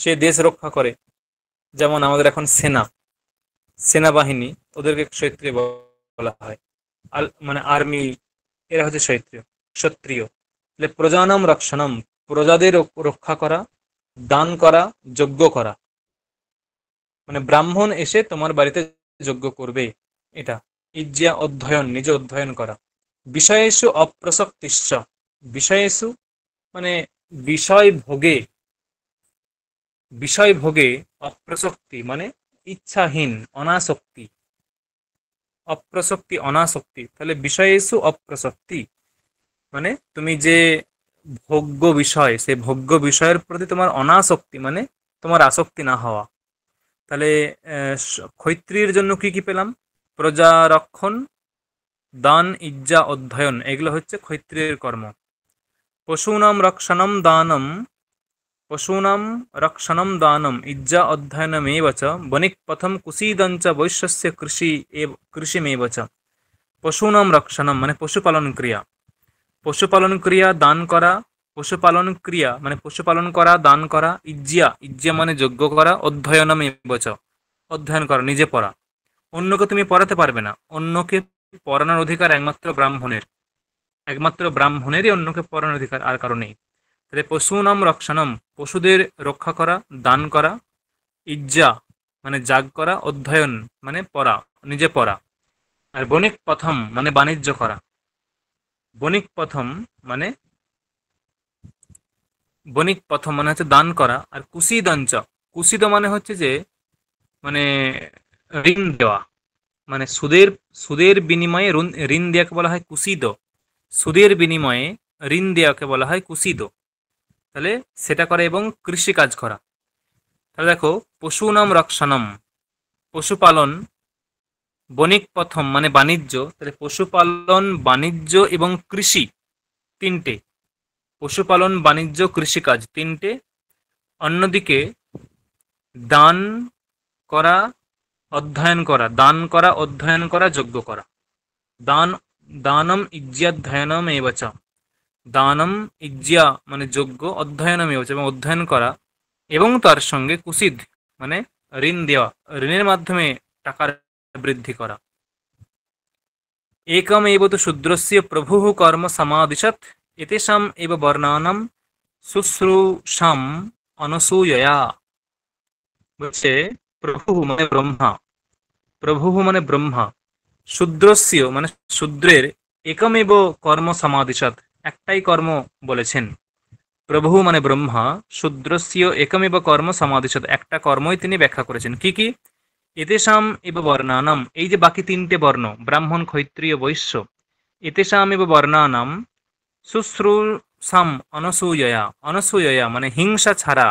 সে দেশ রক্ষা করে, যেমন আমাদের এখন সেনাবাহিনী, ওদেরকে ক্ষত্রিয় বলা হয়, মানে আর্মি, এরা হচ্ছে ক্ষত্রিয়, ক্ষত্রিয়। তাহলে প্রজানাম রক্ষণম, প্রজাদের রক্ষা করা, দান করা, যজ্ঞ করা, মানে ব্রাহ্মণ এসে তোমার বাড়িতে যজ্ঞ করবে, এটা। ইজ্জা অধ্যয়ন, নিজে অধ্যয়ন করা। বিষয়েষু অপ্রসক্তিশ্চ, বিষয়েষু মানে বিষয় ভোগে, বিষয় ভোগে অপ্রসক্তি মানে ইচ্ছাহীন, অনাসক্তি, অপ্রসক্তি অনাসক্তি। তাহলে বিষয়েষু অপ্রসক্তি মানে তুমি যে ভোগ্য বিষয়, সেই ভোগ্য বিষয়ের প্রতি তোমার অনাসক্তি মানে তোমার আসক্তি না হওয়া। তাহলে ক্ষত্রিয়ের জন্য কি কি পেলাম? প্রজা রক্ষণ, দান, ইজ্জা, অধ্যয়ন, এগুলো হচ্ছে ক্ষত্রিয়ের কর্ম। পশূনাম রক্ষণম দানম, পশূনাম রক্ষণম দানম ইজ্জা অধ্যয়নমেব চ বণিক পথম কুসীদঞ্চ বৈশ্যস্য কৃষিমেব চ। পশূনাম রক্ষণম মানে পশুপালন ক্রিয়া, পশুপালন ক্রিয়া, দান করা, পশুপালন ক্রিয়া মানে পশুপালন করা, দান করা, ইজ্জা, ইজ্জা মানে যজ্ঞ করা, অধ্যয়নমেব চ অধ্যয়ন করা, নিজে পড়া। অন্যকে তুমি পড়াতে পারবে না, অন্যকে পড়ানোর অধিকার একমাত্র ব্রাহ্মণের, একমাত্র ব্রাহ্মণেরই অন্যকে পড়ানোর অধিকার, আর কারো নেই। তাহলে পশুনাম রক্ষণম পশুদের রক্ষা করা, দান করা, ইজ্জা মানে যাগ করা, অধ্যয়ন মানে পড়া, নিজে পড়া। আর বণিক পথম মানে বাণিজ্য করা, বণিক পথম মানে বণিক পথম মানে হচ্ছে দান করা। আর কুসিদঞ্চ, কুসিদ মানে হচ্ছে যে মানে ঋণ দেওয়া, মানে সুদের, সুদের বিনিময়ে ঋণ দেওয়াকে বলা হয় কুসিদ, সুদের বিনিময়ে ঋণ দেওয়াকে বলা হয় কুসিদ। তাহলে সেটা করে, এবং কৃষি কাজ করা। তাহলে দেখো, পশুনাম রক্ষণম পশুপালন, বণিক পথম মানে বাণিজ্য, তাহলে পশুপালন, বাণিজ্য এবং কৃষি তিনটে, পশুপালন, বাণিজ্য, কৃষিকাজ তিনটে। অন্যদিকে দান করা, অধ্যয়ন করা, দান করা, অধ্যয়ন করা, যজ্ঞ করা। দান, দানম ইজ্জাধ্যয়নম এবচ, দানম ইজ্জা মানে যজ্ঞ, অধ্যয়নম এবচ এবং অধ্যয়ন করা, এবং তার সঙ্গে কুসিদ মানে ঋণ দেওয়া, ঋণের মাধ্যমে টাকার বৃদ্ধি করা। একম এব তু শূদ্রস্য প্রভুঃ কর্ম সমাদিশত এতেষাম এব বর্ণানাম শুশ্রূষাম অনসূয়য়া। বলছে প্রভু মানে ব্রহ্মা, প্রভু মানে ব্রহ্মা, শূদ্রস্য মানে শূদ্রের, একমেব কর্ম সমাদিশত একটাই কর্ম বলেছেন। প্রভু মানে ব্রহ্মা, শূদ্রস্য একমেব কর্ম সমাদিশত একটা কর্মই তিনি ব্যাখ্যা করেছেন। কি কি? এতেষাম এব বর্ণানাম, এই যে বাকি তিনটে বর্ণ ব্রাহ্মণ, ক্ষত্রিয়, বৈশ্য, এতেষাম এব বর্ণানাম শুশ্রূষাম অনসূয়য়া, অনসূয়য়া মানে হিংসা ছাড়া।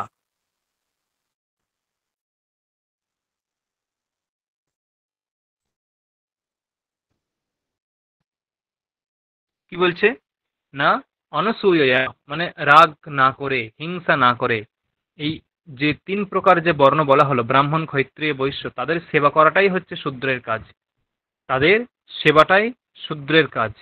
কি বলছে না, অনসূয়য়া মানে রাগ না করে, হিংসা না করে। এই যে তিন প্রকার যে বর্ণ বলা হলো, ব্রাহ্মণ, ক্ষত্রিয়, বৈশ্য, তাদের সেবা করাটাই হচ্ছে শূদ্রের কাজ, তাদের সেবাটাই শূদ্রের কাজ।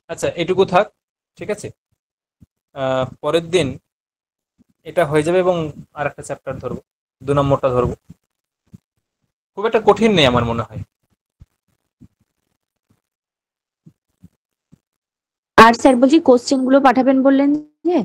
আচ্ছা, এটুকু থাক, ঠিক আছে। পরের দিন এটা হয়ে যাবে এবং আর একটা চ্যাপ্টার ধরবো, 2 নম্বরটা ধরবো। খুব একটা কঠিন নেই আমার মনে হয়। আর স্যার বলছি কোশ্চেন গুলো পাঠাবেন বললেন যে